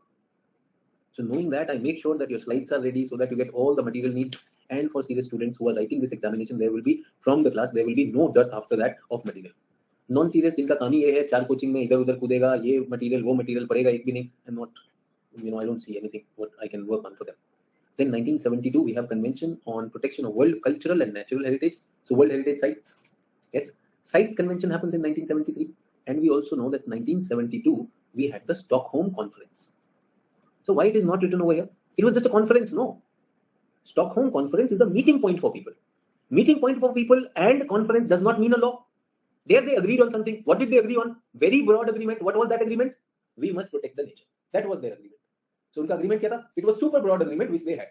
So knowing that, I make sure that your slides are ready so that you get all the material needs. And for serious students who are writing this examination, there will be from the class, there will be no dearth after that of material. Non-serious जिनका कहानी ये है, 4 coaching में इधर उधर कूदेगा, ये material वो material पड़ेगा, एक भी नहीं. I'm not, I don't see anything what I can work on for them. Then 1972, we have Convention on Protection of World Cultural and Natural Heritage. So World Heritage Sites. Yes, Sites Convention happens in 1973. And we also know that 1972, we had the Stockholm Conference. So why it is not written over here? It was just a conference, no. Stockholm Conference is the meeting point for people. Meeting point for people and conference does not mean a law. There they agreed on something. What did they agree on? Very broad agreement. What was that agreement? We must protect the nature. That was their agreement. So उनका agreement क्या था? It was super broad agreement which they had.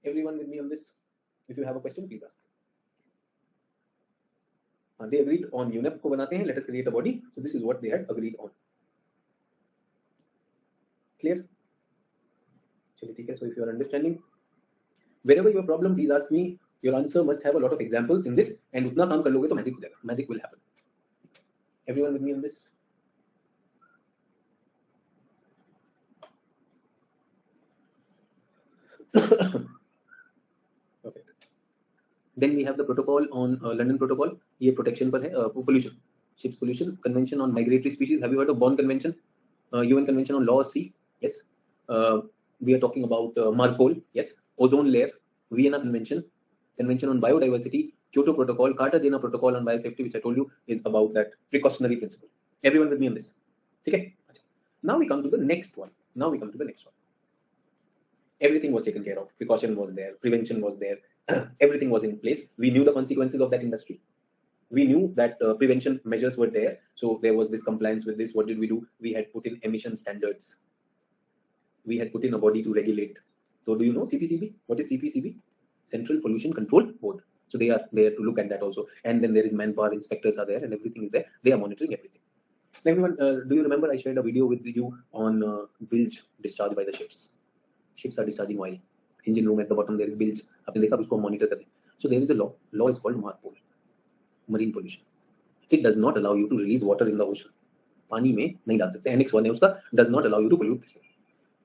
Everyone with me on this? If you have a question, please ask. They agreed on UNEP को बनाते हैं. Let us create a body. So this is what they had agreed on. Clear? चलिए ठीक है. So if you are understanding, wherever your problem, please ask me. Your answer must have a lot of examples in this, and उतना काम कर लोगे तो magic हो जाएगा. Magic will happen. Everyone with me on this? Perfect. Then we have the protocol on London Protocol. ये protection पर है, pollution, ships pollution, Convention on Migratory Species. Have you heard of Bonn Convention? UN Convention on Law of Sea. Yes. We are talking about MARPOL. Yes. Ozone layer. Vienna Convention. Convention on Biodiversity. Kyoto Protocol. Cartagena Protocol on Biosafety, which I told you is about that precautionary principle. Everyone with me on this? Okay. Now we come to the next one. Everything was taken care of. Precaution was there. Prevention was there. Everything was in place. We knew the consequences of that industry. We knew that prevention measures were there. So there was this compliance with this. What did we do? We had put in emission standards. We had put in a body to regulate. So do you know CPCB? What is CPCB? Central Pollution Control Board. So they are there to look at that also. And then there is manpower, inspectors are there, and everything is there. They are monitoring everything. Everyone, do you remember I shared a video with you on bilge discharge by the ships? Ships are discharging oil. Engine room at the bottom, there is bilge. आपने देखा उसको monitor करें. So there is a law. Law is called MARPOL, marine pollution. It does not allow you to release water in the ocean. पानी में नहीं डाल सकते. Annex 1 है उसका, does not allow you to pollute this.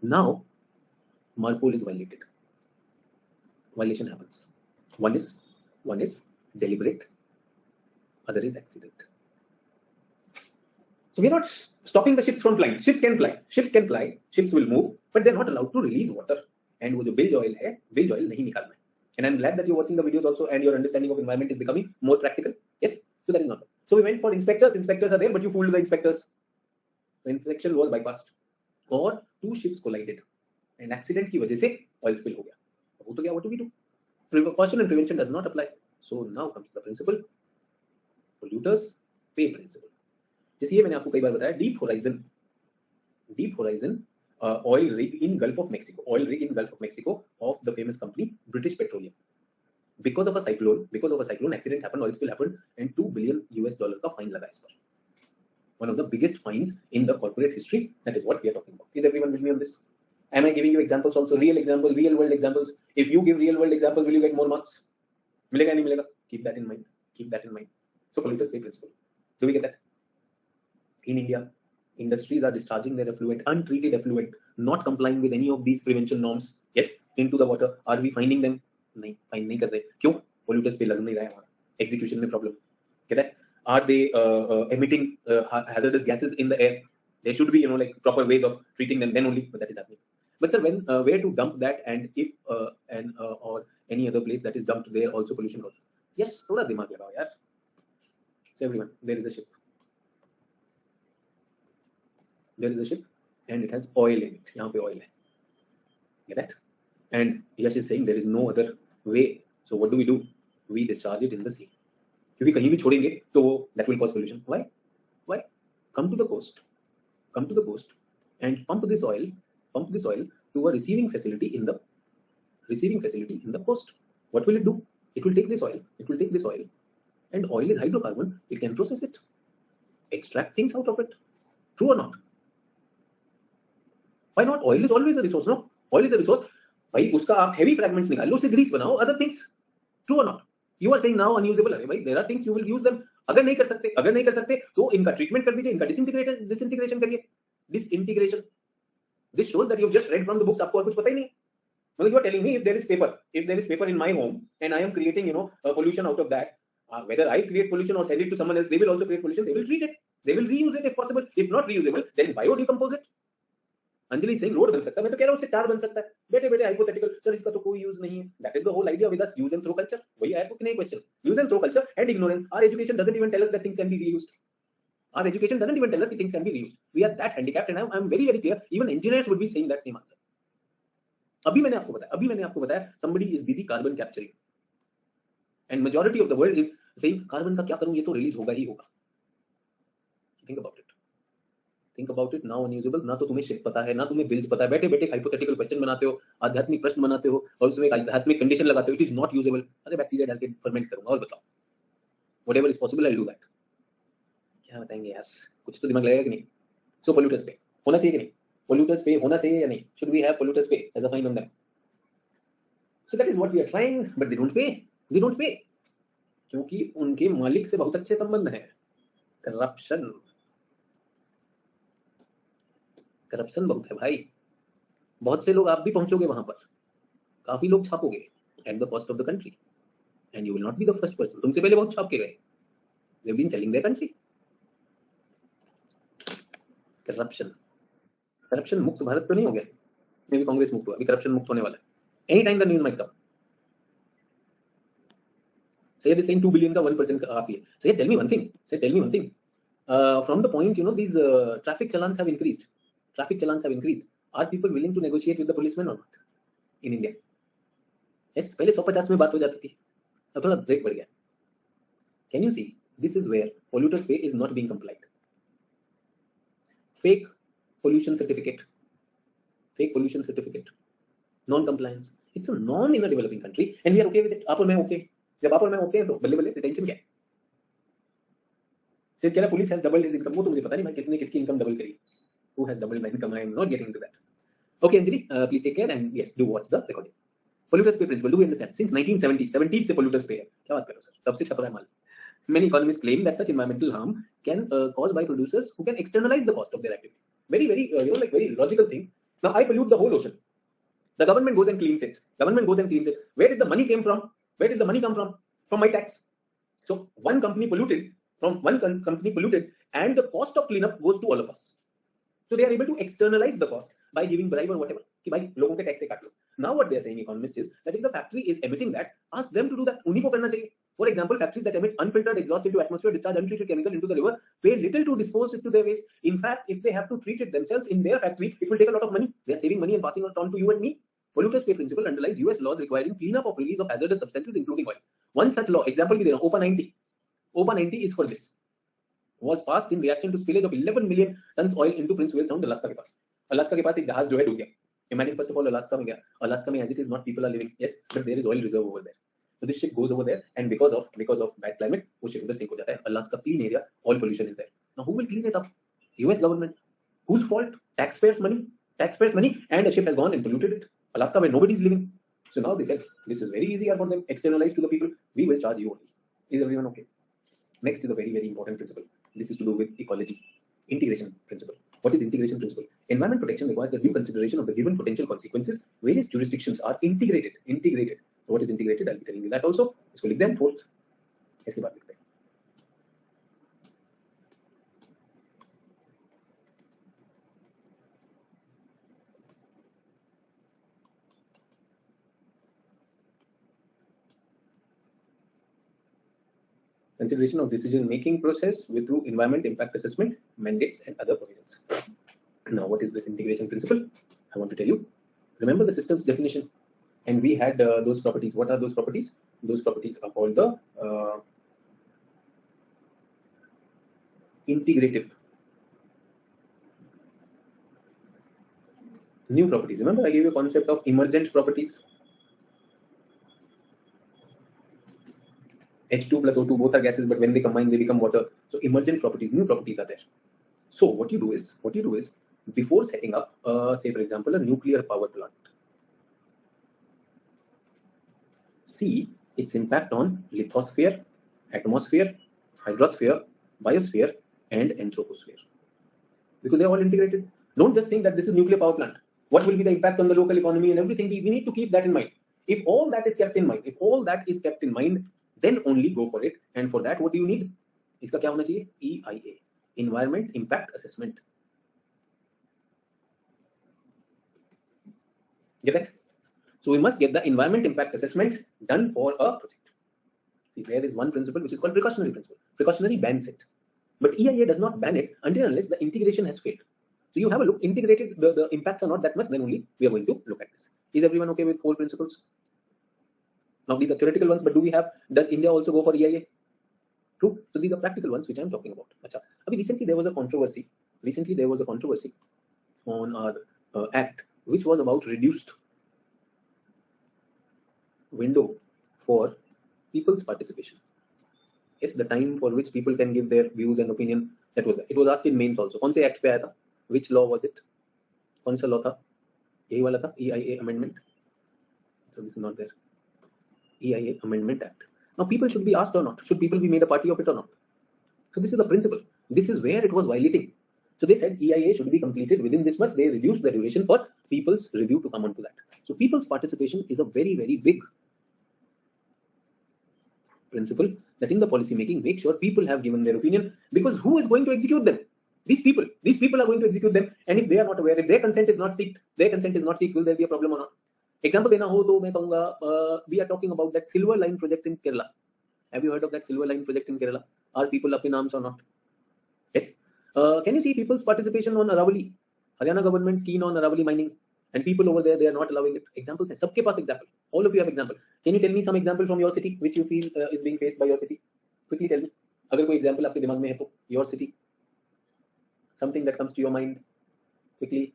Now, MARPOL is violated. Violation happens. One is deliberate, other is accident. So we are not stopping the ships from flying. Ships can fly. Ships will move, but they're not allowed to release water. And वो जो bilge oil है, bilge oil नहीं निकालना है. And I'm glad that you're watching the videos also, and your understanding of environment is becoming more practical. Yes, so that is not. So we went for inspectors. Inspectors are there, but you fooled the inspectors. The inspection was bypassed, or 2 ships collided. An accident की वजह से oil spill हो गया. वो तो क्या? What do we do? Precaution and prevention does not apply. So now comes the principle. Polluters pay principle. जैसे ये मैंने आपको कई बार बताया, deep horizon oil rig in Gulf of Mexico of the famous company British Petroleum. Because of a cyclone, accident happened, oil spill happened, and $2 billion का fine लगा इस पर. One of the biggest fines in the corporate history. That is what we are talking about. Is everyone with me on this? Am I giving you examples also? Real world examples. If you give real world examples, will you get more marks? मिलेगा नहीं मिलेगा? Keep that in mind. So polluters pay principle. Do we get that? In India, Industries are discharging their effluent, untreated effluent, not complying with any of these prevention norms, yes, into the water. Are we finding them? नहीं, fine नहीं कर रहे. क्यों? Polluters पे लग नहीं रहा है हमारा. Execution में problem. Get that? Are they emitting hazardous gases in the air? There should be, like proper ways of treating them. Then only, but that is happening. But sir, when where to dump that, and if or any other place that is dumped there also pollution causes? Yes, थोड़ा दिमाग लगाओ यार. So everyone, there is a ship. There is a ship, and it has oil in it. यहाँ पे oil है. Get that? And Yash is saying there is no other way. So what do? We discharge it in the sea. क्योंकि कहीं भी छोड़ेंगे तो that will cause pollution. Why? Why? Come to the coast. Come to the coast and pump this oil to a receiving facility in the coast. What will it do? It will take this oil. And oil is hydrocarbon. It can process it, extract things out of it. True or not? Why not? Oil is always a resource, no? Oil is a resource. भाई उसका आप heavy fragments निकाल लो, उससे grease बनाओ, other things. True or not? You are saying now unusable. अरे भाई, there are things you will use them. अगर नहीं कर सकते तो इनका ट्रीटमेंट कर दीजिए, इनका disintegration करिए. Disintegration. This shows that you have just read from the books. आपको और कुछ पता ही नहीं. Well, you are telling me if there is paper in my home and I am creating, a pollution out of that, whether I create pollution or send it to someone else, they will also create pollution. They will treat it. They will reuse it if possible. If not reusable, then biodecompose it. Anjali Singh road बन सकता है, मैं तो कह रहा हूँ उससे car बन सकता है. बेटे हाइपोथेटिकल सर, इसका तो कोई यूज नहीं है. That is the whole idea with us, use and throw culture. वही आया कि नहीं question, use and throw culture and ignorance. Our education doesn't even tell us that things can be reused. Our education doesn't even tell us that things can be reused. We are that handicapped, and I'm very very clear. Even engineers would be saying that same answer. अभी मैंने आपको बताया somebody is busy carbon capturing, and majority of the world is saying carbon का क्या करूं, ये तो release होगा ही होगा. Think about it. Now unusable, ना तो तुम्हें शिप पता है, ना तुम्हें बिल्स पता है. बैठे हाइपोथेटिकल क्वेश्चन बनाते हो, आध्यात्मिक प्रश्न बनाते हो, और उसमें एक आध्यात्मिक कंडीशन लगाते हो. It is not usable. अरे बैक्टीरिया डाल के फर्मेंट करूंगा और बताओ. Whatever is possible I will do that. क्या बताएंगे यार, कुछ तो दिमाग लगेगा कि नहीं. सो पोल्यूटर्स पे होना चाहिए कि नहीं? पोल्यूटर्स पे होना चाहिए या नहीं? Should we have polluters pay as a fine on them? So that is what we are trying, but they don't pay. क्योंकि उनके मालिक से बहुत अच्छे संबंध हैं. करप्शन बहुत है भाई. बहुत से लोग, आप भी पहुंचोगे वहां पर, काफी लोग छापोगे at the cost of the country, and you will not be the first person. तुमसे पहले बहुत छाप के गए. They have been selling their country. Corruption मुक्त भारत तो नहीं हो गया. मे भी कांग्रेस मुक्त हुआ, अभी करप्शन मुक्त होने वाला है. Any time the news might come. Say the same 2 billion का 1% का आप ये. Say tell me one thing. From the point, these traffic challans have increased. Are people willing to negotiate with the policemen or not in India? Yes, पहले 150 में बात हो जाती थी, अब थोड़ा ब्रेक बढ़ गया. Can you see? This is where polluters pay is not being complied. Fake pollution certificate, non-compliance. It's a norm in a developing country, and we are okay with it. आप और मैं okay. जब आप और मैं okay हैं तो बल्ले बल्ले, टेंशन क्या है? सिर्फ कह रहा police has doubled his income. वो तो मुझे पता नहीं भाई किसने किसकी इनकम डबल करी. Who has doubled my income? I am not getting into that. Okay, Anjali, please take care, and yes, do watch the recording. Polluters pay principle. Do we understand? Since 1970s से polluters pay है. क्या बात कर रहे हो sir? तब से छपरा है माल. Many economists claim that such environmental harm can caused by producers who can externalize the cost of their activity. Very, very, very logical thing. Now I pollute the whole ocean. The government goes and cleans it. Where did the money came from? Where did the money come from? From my tax. So one company polluted, and the cost of cleanup goes to all of us. So they are able to externalize the cost by giving bribe or whatever. कि भाई लोगों के tax से काट लो. Now what they are saying, economists, is that if the factory is emitting that, ask them to do that. उन्हीं को करना चाहिए. For example, factories that emit unfiltered exhaust into atmosphere, discharge untreated chemical into the river, pay little to dispose it to their waste. In fact, if they have to treat it themselves in their factory, it will take a lot of money. They are saving money and passing it on to you and me. Polluters pay principle underlies US laws requiring cleanup of release of hazardous substances, including oil. One such law, example भी दे रहा हूँ, OPA 90 is for this. Was passed in reaction to spillage of 11 million tons oil into Prince Wales Sound, Alaska के पास. Alaska के पास एक जहाज जो है डूब गया. Imagine first of all Alaska में गया. Alaska में as it is not people are living. Yes, but there is oil reserve over there. So this ship goes over there, and because of bad climate, वो ship उधर sink हो जाता है. Alaska clean area, all pollution is there. Now who will clean it up? US government. Whose fault? Taxpayers' money, and a ship has gone and polluted it. Alaska where nobody is living. So now they said this is very easier for them. Externalize to the people. We will charge you only. Is everyone okay? Next is a very very important principle. This is to do with ecology. Integration principle. What is integration principle? Environment protection requires the due consideration of the given potential consequences. Various jurisdictions are integrated. Integrated. So what is integrated? I'll be telling you that also. इसको लिख दें fourth. इसके बाद लिखते हैं. Consideration of decision-making process with through environment impact assessment, mandates, and other provisions. Now, what is this integration principle? I want to tell you. Remember the systems definition, and we had those properties. What are those properties? Those properties are called the integrative. New properties. Remember, I gave you a concept of emergent properties. H2 plus O2 both are gases, but when they combine, they become water. So emergent properties, new properties are there. So what you do is before setting up, say for example, a nuclear power plant, see its impact on lithosphere, atmosphere, hydrosphere, biosphere, and anthroposphere. Because they are all integrated. Don't just think that this is nuclear power plant. What will be the impact on the local economy and everything? We need to keep that in mind. If all that is kept in mind, then only go for it. And for that, what do you need? इसका क्या होना चाहिए? EIA, Environment Impact Assessment. Get that? So we must get the environment impact assessment done for a project. See, there is one principle which is called precautionary principle. Precautionary bans it, but EIA does not ban it until unless the integration has failed. So you have a look. Integrated, the impacts are not that much. Then only we are going to look at this. Is everyone okay with 4 principles? Now these are theoretical ones, but does India also go for EIA? True. So these are practical ones which I am talking about. Achha. Recently there was a controversy. On our act which was about reduced window for people's participation. Yes, the time for which people can give their views and opinion. That was it was asked in mains also. कौन से act पे आया था? Which law was it? कौन सा law था? यही वाला था EIA amendment. So this is not there. EIA Amendment Act. Now people should be asked or not. Should people be made a party of it or not? So this is the principle. This is where it was violating. So they said EIA should be completed within this much. They reduced the duration for people's review to come onto that. So people's participation is a very, very big principle that in the policy making, make sure people have given their opinion, because who is going to execute them? These people are going to execute them. And if they are not aware, if their consent is not sought, will there be a problem or not? Example देना हो तो मैं कहूँगा, we are talking about that silver line project in Kerala. Have you heard of that silver line project in Kerala? Are people up in arms or not? Yes. Can you see people's participation on Aravali? Haryana government keen on Aravali mining, and people over there, they are not allowing it. Examples है, सबके पास example. All of you have example. Can you tell me some example from your city which you feel is being faced by your city? Quickly tell me. अगर कोई example आपके दिमाग में है तो, your city, something that comes to your mind, quickly.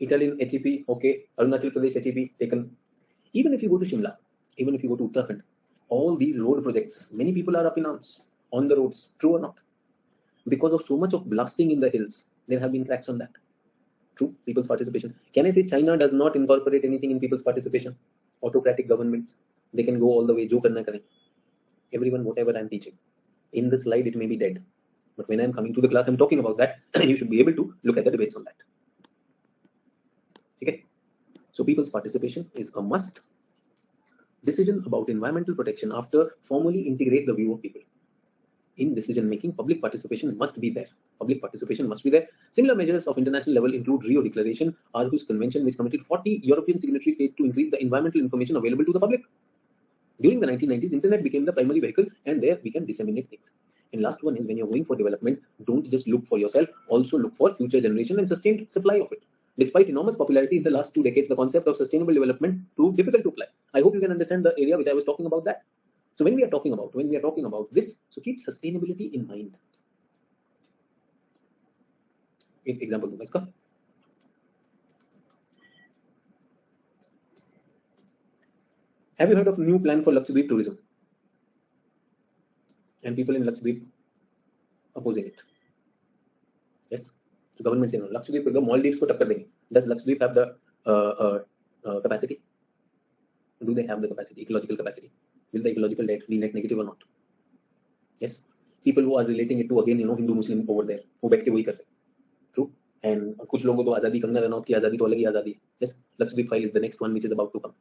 Italian HEP, okay. Arunachal Pradesh HEP taken. Even if you go to Shimla, even if you go to Uttarakhand, all these road projects, many people are up in arms on the roads. True or not? Because of so much of blasting in the hills, there have been cracks on that. True. People's participation. Can I say China does not incorporate anything in people's participation? Autocratic governments, they can go all the way. Jo karna kare. Everyone, whatever I'm teaching, in the slide it may be dead, but when I'm coming to the class, I'm talking about that. You should be able to look at the debates on that. Okay. So people's participation is a must. Decision about environmental protection after formally integrate the view of people. In decision making, public participation must be there. Similar measures of international level include Rio Declaration, Aarhus Convention, which committed 40 European signatory states to increase the environmental information available to the public. During the 1990s, internet became the primary vehicle, and there we can disseminate things. And last one is, when you're going for development, don't just look for yourself, also look for future generation and sustained supply of it. Despite enormous popularity in the last 2 decades, the concept of sustainable development proved difficult to apply. I hope you can understand the area which I was talking about that. So when we are talking about this, so keep sustainability in mind. Example दूंगा इसका. Have you heard of new plan for Lakshadweep tourism? And people in Lakshadweep opposing it. Yes. Government say no. Lakshadweep will go Maldives को टक्कर देंगे. Does Lakshadweep have the capacity? Do they have the capacity, ecological capacity? Will the ecological net be net negative or not? Yes. People who are relating it to again Hindu Muslim over there वो बैठ के वही कर रहे हैं. True. And कुछ लोगों को तो आजादी कंगना रनौत की आजादी तो अलग ही आजादी है. Yes. Lakshadweep file is the next one which is about to come.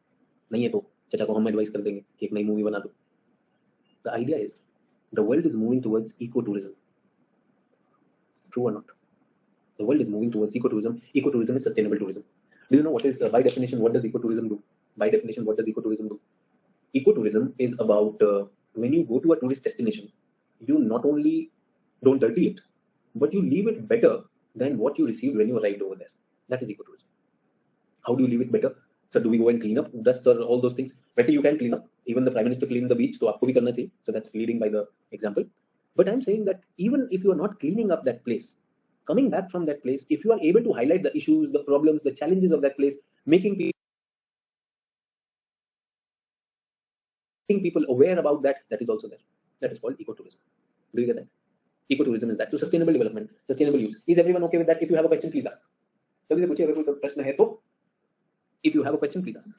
नहीं है तो चाचा को हम एडवाइस कर देंगे कि एक नई मूवी बना दो. The idea is the world is moving towards ecotourism. True or not? The world is moving towards ecotourism. Ecotourism is sustainable tourism. Do you know what is by definition? What does ecotourism do? By definition, what does ecotourism do? Ecotourism is about when you go to a tourist destination, you not only don't dirty it, but you leave it better than what you received when you arrived over there. That is ecotourism. How do you leave it better? So do we go and clean up dust or all those things? Better you can clean up. Even the Prime Minister cleaned the beach, so आपको भी करना चाहिए. So that's leading by the example. But I'm saying that even if you are not cleaning up that place, coming back from that place, if you are able to highlight the issues, the problems, the challenges of that place, making people aware about that, that is also there. That is called ecotourism. Do you get that? Ecotourism is that. So sustainable development, sustainable use. Is everyone okay with that? If you have a question, please ask. जल्दी से पूछिए अगर कोई प्रश्न है तो. If you have a question, please ask.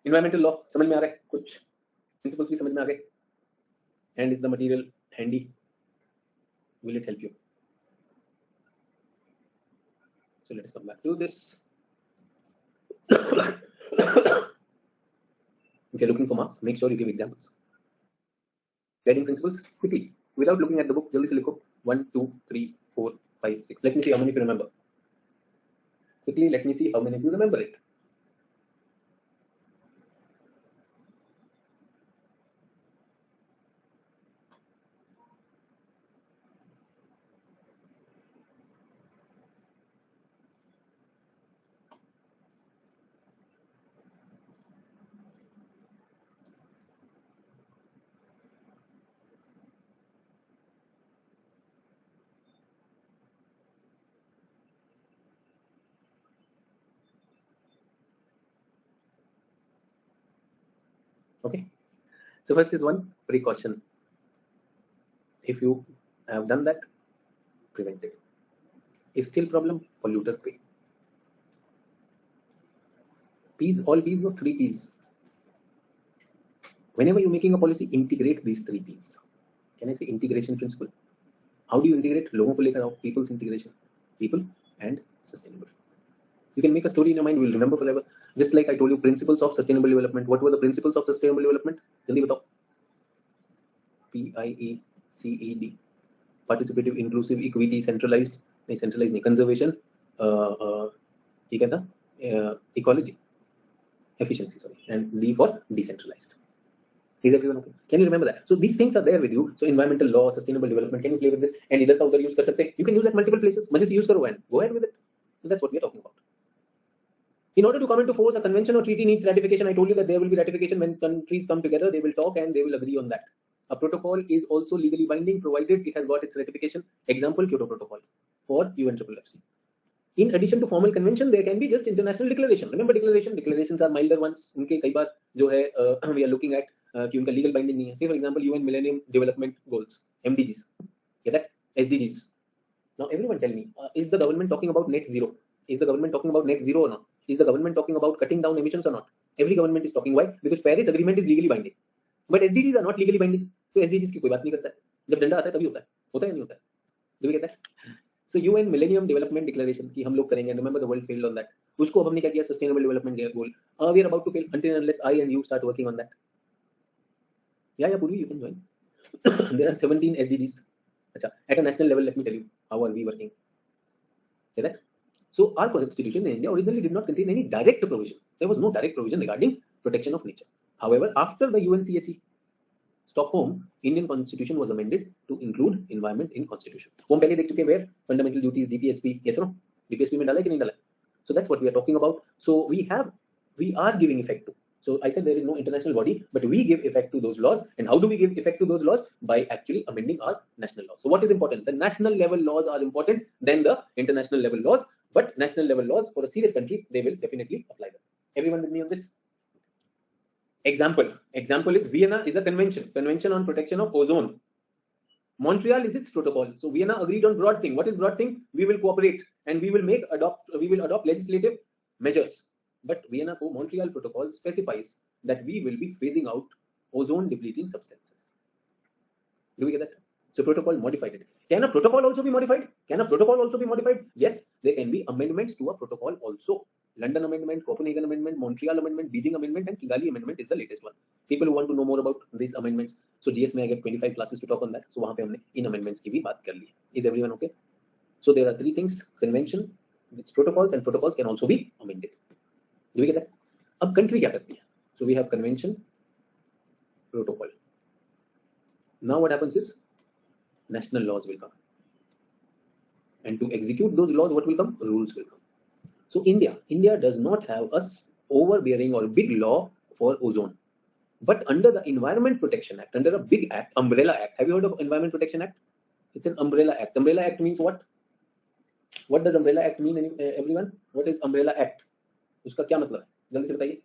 Environmental law समझ में आ रहा है कुछ principles भी समझ में आ गए. And is the material handy? Will it help you? So let us come back to this. If you're looking for marks, make sure you give examples. Guiding principles quickly without looking at the book. जल्दी से लिखो 1, 2, 3, 4, 5, 6. Let me see how many of you remember. Quickly, let me see how many of you remember it. Okay. So first is one precaution. If you have done that, preventive. If still problem, polluter pay. P's, all P's, no 3 P's. Whenever you're making a policy, integrate these 3 P's. Can I say integration principle? How do you integrate? लोगों को लेकर आओ. People's integration. People and sustainable. You can make a story in your mind, you will remember forever. Just like I told you, principles of sustainable development. What were the principles of sustainable development? जल्दी बताओ. PIECED. Participative, inclusive, equity, centralized. नहीं centralized नहीं. Conservation. ये क्या था? Ecology. Efficiency, sorry. And D for decentralized. Is everyone okay? Can you remember that? So these things are there with you. So environmental law, sustainable development. Can you play with this? And इधर का उधर use कर सकते हैं. You can use at multiple places. मजे से use करो and go ahead with it. So that's what we are talking about. In order to come into force, a convention or treaty needs ratification. I told you that there will be ratification when countries come together. They will talk and they will agree on that. A protocol is also legally binding provided it has got its ratification. Example, Kyoto Protocol for UNFFC. In addition to formal convention, there can be just international declaration. Remember declaration? Declarations are milder ones. उनके कई बार जो है we are looking at कि उनका legal binding नहीं है. Say for example, UN Millennium Development Goals, MDGs. Get that? SDGs. Now everyone tell me, is the government talking about net zero? Is the government talking about net zero or not? Is the government talking about cutting down emissions or not? Every government is talking. Why? Because Paris Agreement is legally binding. But SDGs are not legally binding. So SDGs की कोई बात नहीं करता है. जब डंडा आता है तभी होता है. होता है या नहीं होता है? Do we get that? So UN Millennium Development Declaration कि हम लोग करेंगे. Remember the world failed on that. उसको हमने क्या किया? Sustainable Development Goal. We are about to fail until and unless I and you start working on that. Yeah, Purvi, you can join. There are 17 SDGs. अच्छा, at a national level, let me tell you how are we working. Get that? So our constitution in India originally did not contain any direct provision. There was no direct provision regarding protection of nature. However, after the UNCHE Stockholm, Indian constitution was amended to include environment in constitution. हम पहले देख चुके where fundamental duties, DPSP, yes or no? DPSP में डाला है कि नहीं डाला? So that's what we are talking about. So we are giving effect to. So I said there is no international body, but we give effect to those laws. And how do we give effect to those laws? By actually amending our national laws. So what is important? The national level laws are important than the international level laws. But national level laws for a serious country, they will definitely apply them. Everyone with me on this? Example is Vienna is a convention on protection of ozone. Montreal is its protocol. So Vienna agreed on broad thing. What is broad thing? We will cooperate and we will adopt legislative measures. But Vienna Montreal protocol specifies that we will be phasing out ozone depleting substances. Do we get that? So protocol modified it. Can a protocol also be modified? Yes, there can be amendments to a protocol also. London Amendment, Copenhagen Amendment, Montreal Amendment, Beijing Amendment, and Kigali Amendment is the latest one. People who want to know more about these amendments, so GS में I get 25 classes to talk on that. So वहाँ पे हमने इन amendments की भी बात कर ली. Is everyone okay? So there are three things: convention, its protocols, and protocols can also be amended. Do we get that? अब country क्या करती है? So we have convention, protocol. Now what happens is national laws will come, and to execute those laws, what will come? Rules will come. So India does not have a overbearing or big law for ozone, but under the Environment Protection Act, under a big act, umbrella act. Have you heard of Environment Protection Act? It's an umbrella act. Umbrella act means what? What does umbrella act mean, everyone? What is umbrella act? उसका क्या मतलब है? जल्दी से बताइए.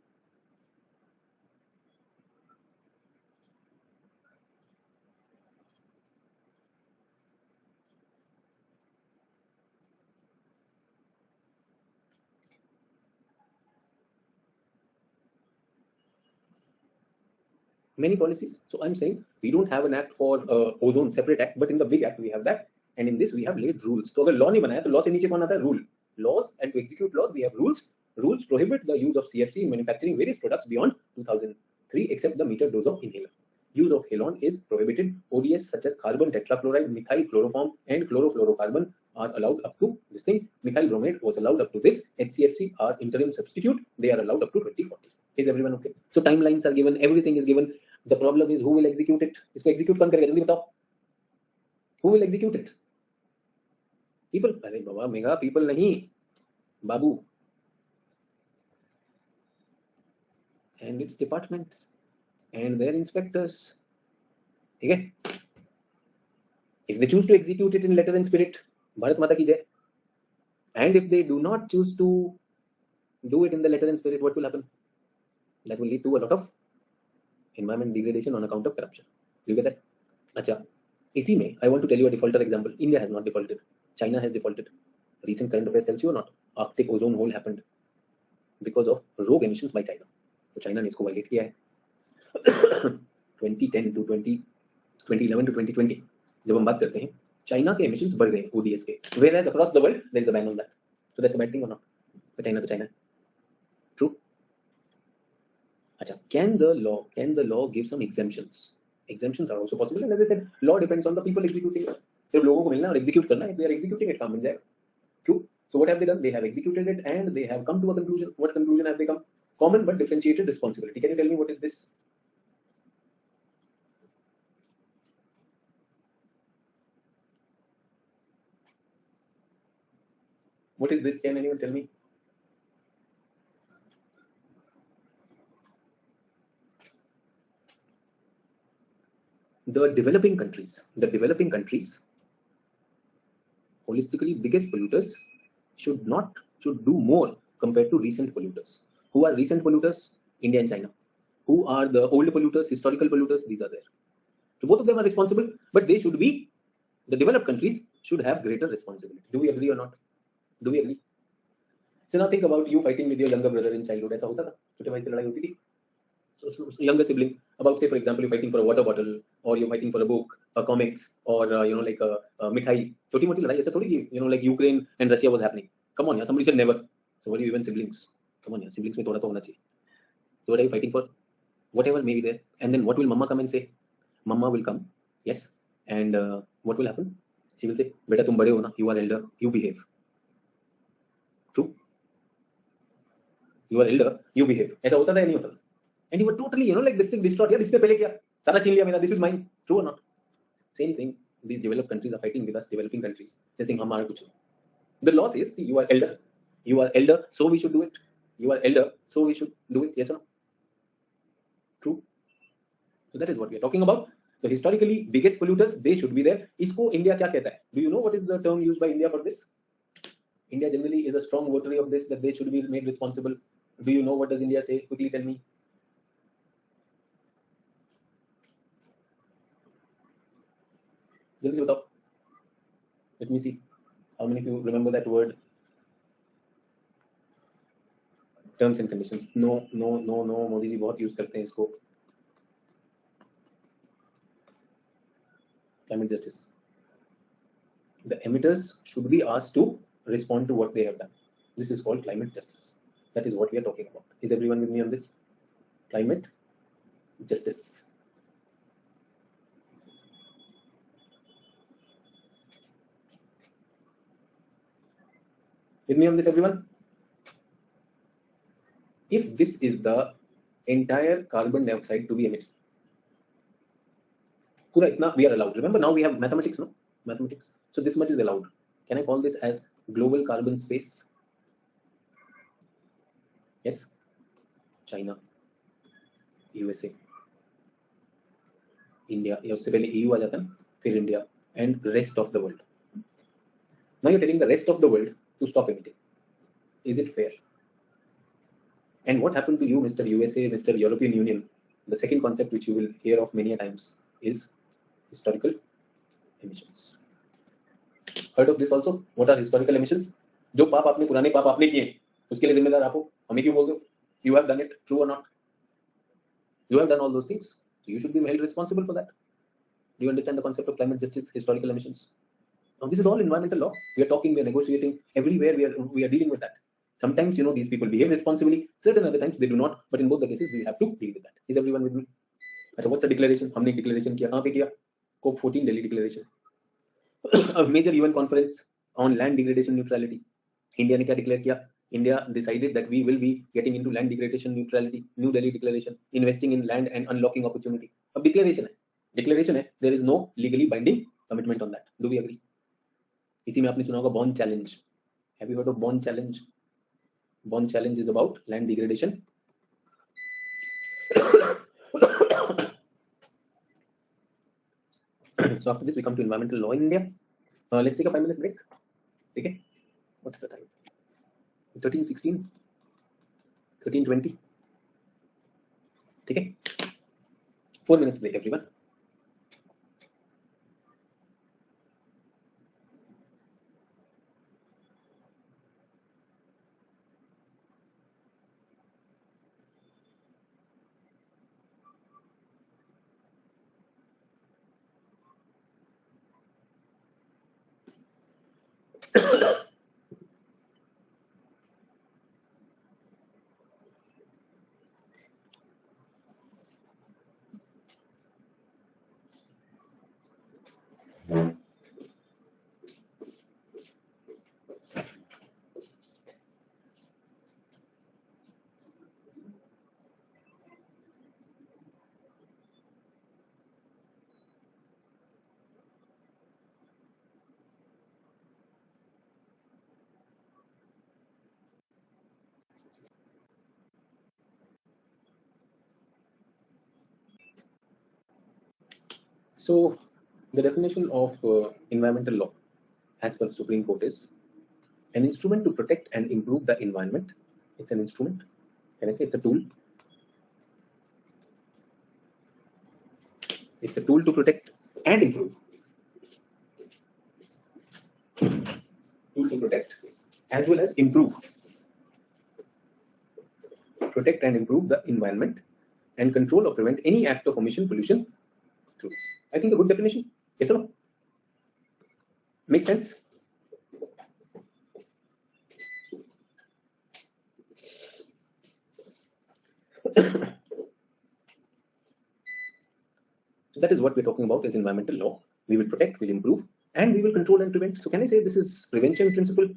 Many policies. So I'm saying we don't have an act for ozone, separate act, but in the big act we have that, and in this we have laid rules. So अगर law नहीं बनाया तो law से नीचे कौन आता है? Rule. Laws, and to execute laws we have rules. Rules prohibit the use of CFC in manufacturing various products beyond 2003 except the metered dose of inhaler. Use of halon is prohibited. ODS such as carbon tetrachloride, methyl chloroform, and chlorofluorocarbon are allowed up to this thing. Methyl bromide was allowed up to this. HCFC are interim substitute. They are allowed up to 2040. Is everyone okay? So timelines are given. Everything is given. The problem is who will execute it? इसको execute कौन करेगा? जल्दी बताओ. Who will execute it? People. अरे बाबा mega people नहीं, बाबू. And its departments and their inspectors. ठीक है? If they choose to execute it in letter and spirit, Bharat माता की जय. And if they do not choose to do it in the letter and spirit, what will happen? That will lead to a lot of environment degradation on account of corruption. You get that? अच्छा, इसी में I want to tell you a defaulter example. India has not defaulted. China has defaulted. Recent current affairs tells you or not? Arctic ozone hole happened because of rogue emissions by China. तो China ने इसको violet किया है. 2010 to 2011 to 2020 जब हम बात करते हैं, चाइना के emissions बढ़ गए ODS के. Whereas across the world there is a ban on that. So that's a bad thing or not? For China to China. True. अच्छा, can the law give some exemptions? Exemptions are also possible, and as I said, law depends on the people executing it. सिर्फ लोगों को मिलना और execute करना है. They are executing it, काम मिल जाएगा. True. So what have they done? They have executed it and they have come to a conclusion. What conclusion have they come? Common but differentiated responsibility. Can you tell me what is this? What is this? Can anyone tell me? The developing countries, holistically biggest polluters, should do more compared to recent polluters. Who are recent polluters? India and China. Who are the old polluters, historical polluters? These are there. So both of them are responsible, but they should be, the developed countries should have greater responsibility. Do we agree or not? Do we agree? So now think about you fighting with your younger brother in childhood. ऐसा होता था? छोटे भाई से लड़ाई होती थी. So younger sibling, about say for example you're fighting for a water bottle, or you're fighting for a book, a comics, or like a mithai. छोटी मोटी लड़ाई ऐसा थोड़ी कि like Ukraine and Russia was happening. Come on, yeah, somebody said never. So what are you even siblings? Come on, yeah, siblings में थोड़ा तो होना चाहिए. So what are you fighting for? Whatever may be there. And then what will mama come and say? Mama will come, yes, and what will happen? She will say, "Beta, तुम बड़े हो ना, you are elder, you behave." True. You are elder, you behave. ऐसा होता था या नहीं होता था? And you were totally, like this thing destroyed. Yeah, इसने पहले किया, सारा छीन लिया मेरा. This is mine. True or not? Same thing. These developed countries are fighting with us, developing countries. They're saying हमारा कुछ. The law says you are elder. You are elder, so we should do it. You are elder, so we should do it. Yes or no? True. So that is what we are talking about. So historically, biggest polluters, they should be there. इसको India क्या कहता है? Do you know what is the term used by India for this? India generally is a strong votary of this, that they should be made responsible. Do you know what does India say? Quickly tell me. जल्दी से बताओ. Let me see how many of you remember that word. Terms and conditions. No, Modi ji बहुत use करते हैं इसको. Climate justice. The emitters should be asked to respond to what they have done. This is called climate justice. That is what we are talking about. Is everyone with me on this? Climate justice. With me on this, everyone? If this is the entire carbon dioxide to be emitted, pura itna we are allowed. Remember, now we have mathematics, no? Mathematics. So this much is allowed. Can I call this as global carbon space? Yes. China, USA, India. या उससे पहले EU आ जाता है, फिर India and rest of the world. Now you're telling the rest of the world to stop emitting. Is it fair? And what happened to you, Mr. USA, Mr. European Union? The second concept which you will hear of many a times is historical emissions. Heard of this also? What are historical emissions? जो पाप आपने पुराने पाप आपने किए उसके लिए जिम्मेदार आप हो. हमें क्यों बोलते हो? You have done it, true or not? You have done all those things, so you should be held responsible for that. Do you understand the concept of climate justice, historical emissions? Now this is all environmental law. We are talking, we are negotiating. Everywhere we are dealing with that. Sometimes these people behave responsibly. Certain other times they do not. But in both the cases we have to deal with that. Is everyone with me? अच्छा, what's a declaration? हमने एक declaration किया. कहाँ पे किया? COP14 Delhi Declaration. A major UN conference on land degradation neutrality. India ने क्या declare किया? India decided that we will be getting into land degradation neutrality. New Delhi Declaration. Investing in land and unlocking opportunity. अब declaration है. Declaration है. There is no legally binding commitment on that. Do we agree? इसी में आपने सुना होगा Bonn Challenge. Have you heard of Bonn Challenge? Bonn Challenge is about land degradation. So after this we come to environmental law in India. Let's take a 5-minute break. Okay? What's the time? 13:16, 13:20. Okay? 4 minutes break, everyone. So the definition of environmental law as per the Supreme Court is an instrument to protect and improve the environment. It's an instrument. Can I say it's a tool? It's a tool to protect and improve. Tool to protect as well as improve. Protect and improve the environment and control or prevent any act of omission, pollution through this. I think a good definition. Yes or no? Makes sense? So that is what we're talking about is environmental law. We will protect, we'll improve, and we will control and prevent. So can I say this is prevention principle?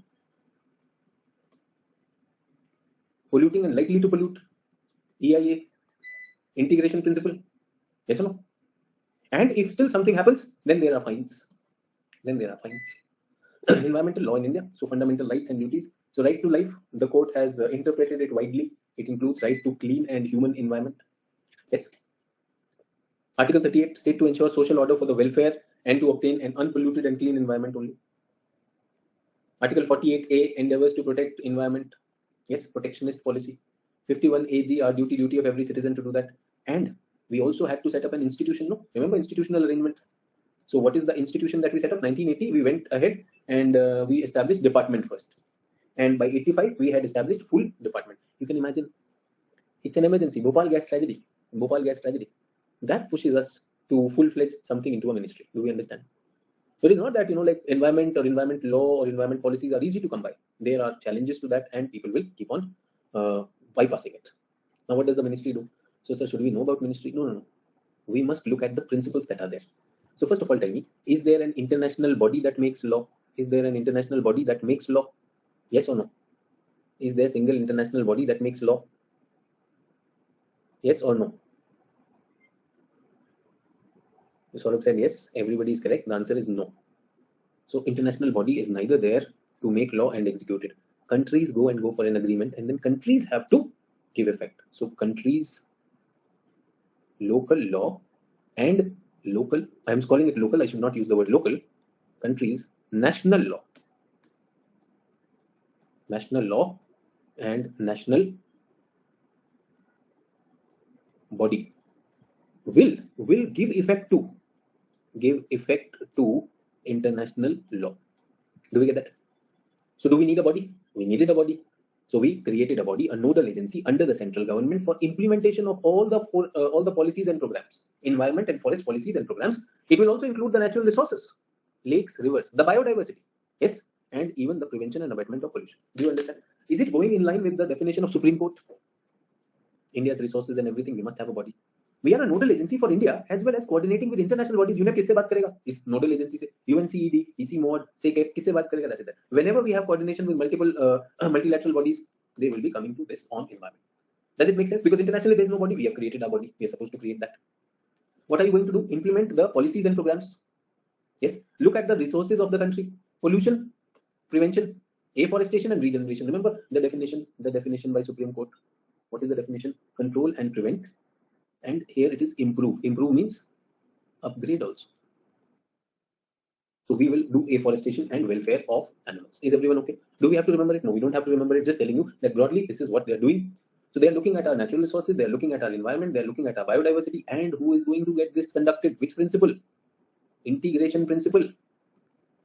Polluting and likely to pollute. EIA. Integration principle. Yes or no? And if still something happens, then there are fines. Environmental law in India. So fundamental rights and duties. So right to life, the court has interpreted it widely. It includes right to clean and human environment. Yes. Article 38, state to ensure social order for the welfare and to obtain an unpolluted and clean environment only. Article 48A endeavors to protect environment. Yes, protectionist policy. 51AG, our duty of every citizen to do that. And we also had to set up an institution, no? Remember institutional arrangement? So what is the institution that we set up? 1980, we went ahead and we established department first. And by 85, we had established full department. You can imagine, it's an emergency. Bhopal gas tragedy. Bhopal gas tragedy. That pushes us to full-fledged something into a ministry. Do we understand? So it is not that, like environment or environment law or environment policies are easy to come by. There are challenges to that, and people will keep on bypassing it. Now, what does the ministry do? So, sir, should we know about ministry? No. We must look at the principles that are there. So, first of all, tell me, is there an international body that makes law? Is there an international body that makes law? Yes or no? Is there a single international body that makes law? Yes or no? Saurabh said yes, everybody is correct. The answer is no. So international body is neither there to make law and execute it. Countries go for an agreement, and then countries have to give effect. So countries, local law and local, I'm calling it local, I should not use the word local. Countries, national law and national body will give effect to international law. Do we get that? So do we need a body? We needed a body. So we created a body, a nodal agency under the central government for implementation of all the policies and programs, environment and forest policies and programs. It will also include the natural resources, lakes, rivers, the biodiversity, yes, and even the prevention and abatement of pollution. Do you understand? Is it going in line with the definition of Supreme Court? India's resources and everything, we must have a body. We are a nodal agency for India as well as coordinating with international bodies. UNEP किससे बात करेगा? इस nodal agency से. UNCED, ECMOD, SECET किससे बात करेगा? That is that. Whenever we have coordination with multiple multilateral bodies, they will be coming to this on environment. Does it make sense? Because internationally there is no body. We have created our body. We are supposed to create that. What are you going to do? Implement the policies and programs. Yes. Look at the resources of the country. Pollution, prevention, afforestation and regeneration. Remember the definition by Supreme Court. What is the definition? Control and prevent. And here it is improve. Improve means upgrade also. So we will do afforestation and welfare of animals. Is everyone okay? Do we have to remember it? No, we don't have to remember it. Just telling you that broadly this is what they are doing. So they are looking at our natural resources, they are looking at our environment, they are looking at our biodiversity, and who is going to get this conducted? Which principle? Integration principle.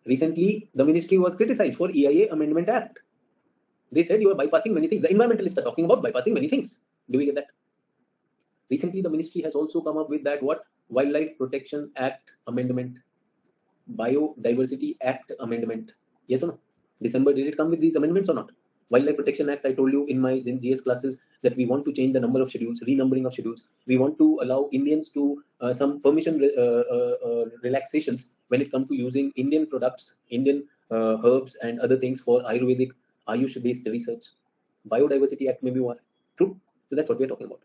Recently, the ministry was criticized for EIA Amendment Act. They said you are bypassing many things. The environmentalists are talking about bypassing many things. Do we get that? Recently, the ministry has also come up with that Wildlife Protection Act Amendment, Biodiversity Act Amendment. Yes or no? December, did it come with these amendments or not? Wildlife Protection Act, I told you in my GS classes that we want to change the number of schedules, renumbering of schedules. We want to allow Indians to some permission relaxations when it comes to using Indian products, Indian herbs and other things for Ayurvedic, Ayush-based research. Biodiversity Act maybe one. True? So that's what we're talking about.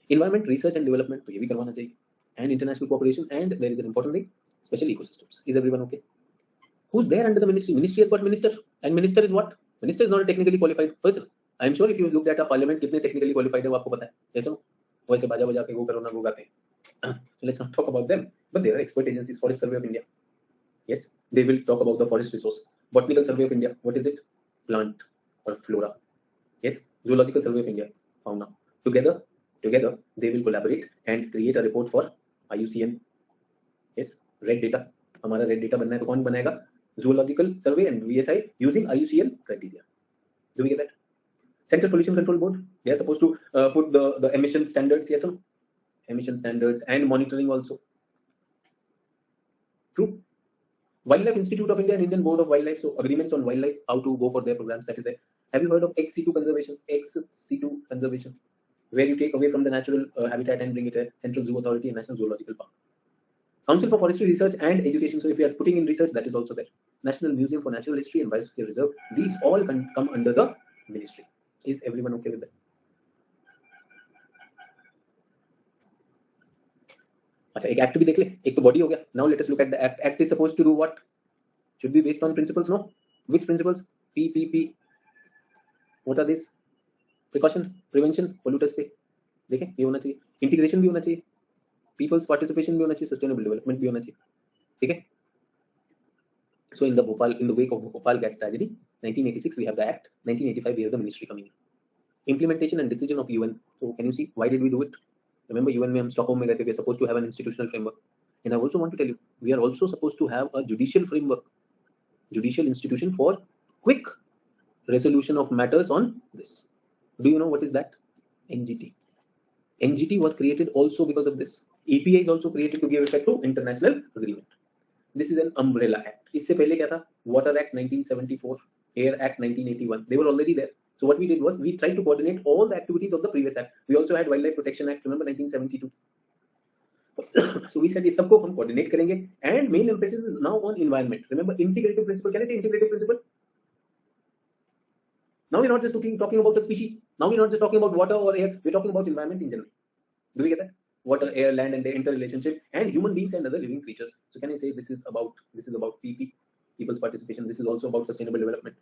Environment, research and development, तो ये भी करवाना चाहिए. And international cooperation, and there is an important thing, special ecosystems. Is everyone okay? Who's there under the ministry? Ministry has got minister, and minister is what? Minister is not a technically qualified person. I'm sure if you looked at a parliament, कितने technically qualified है वो आपको पता है. Yes or no? वैसे बाजा बजा के वो करो ना वो गाते हैं. So let's not talk about them. But there are expert agencies. Forest Survey of India. Yes, they will talk about the forest resource. Botanical Survey of India. What is it? Plant or flora. Yes, Zoological Survey of India. Fauna. Together, they will collaborate and create a report for IUCN. Yes, red data. हमारा red data बनना है तो कौन बनाएगा? Zoological Survey and VSI using IUCN criteria. Do we get that? Central Pollution Control Board. They are supposed to put the emission standards. Yes or no? Emission standards and monitoring also. True. Wildlife Institute of India and Indian Board of Wildlife. So agreements on wildlife, how to go for their programs. That is there. Have you heard of ex-situ conservation? Ex-situ conservation, where you take away from the natural habitat and bring it a Central Zoo Authority and National Zoological Park. Council for Forestry Research and Education. So if you are putting in research, that is also there. National Museum for Natural History and Biosphere Reserve. These all can come under the ministry. Is everyone okay with that? अच्छा, एक act भी देख ले, एक तो body हो गया. Now let us look at the act. Act is supposed to do what? Should be based on principles, no? Which principles? PPP. What are these? Precaution, prevention, polluters free. देखें, ये होना चाहिए. Integration भी होना चाहिए. People's participation भी होना चाहिए. Sustainable development भी होना चाहिए. ठीक है? So in the wake of Bhopal gas tragedy, 1986 we have the act. 1985 we have the ministry coming in. Implementation and decision of UN. So can you see why did we do it? Remember UN में हम Stockholm में गए थे. We are supposed to have an institutional framework. And I also want to tell you, we are also supposed to have a judicial framework, judicial institution for quick resolution of matters on this. Do you know what is that? NGT. NGT was created also because of this. EPA is also created to give effect to international agreement. This is an umbrella act. इससे पहले क्या था? Water Act 1974, Air Act 1981. They were already there. So what we did was we tried to coordinate all the activities of the previous act. We also had Wildlife Protection Act, remember 1972. So we said ये सबको हम coordinate करेंगे. And main emphasis is now on environment. Remember integrative principle. Can I say integrative principle? Now we're not just talking about the species. Now we're not just talking about water or air. We're talking about environment in general. Do we get that? Water, air, land, and their interrelationship, and human beings and other living creatures. So can I say this is about PP, people's participation. This is also about sustainable development.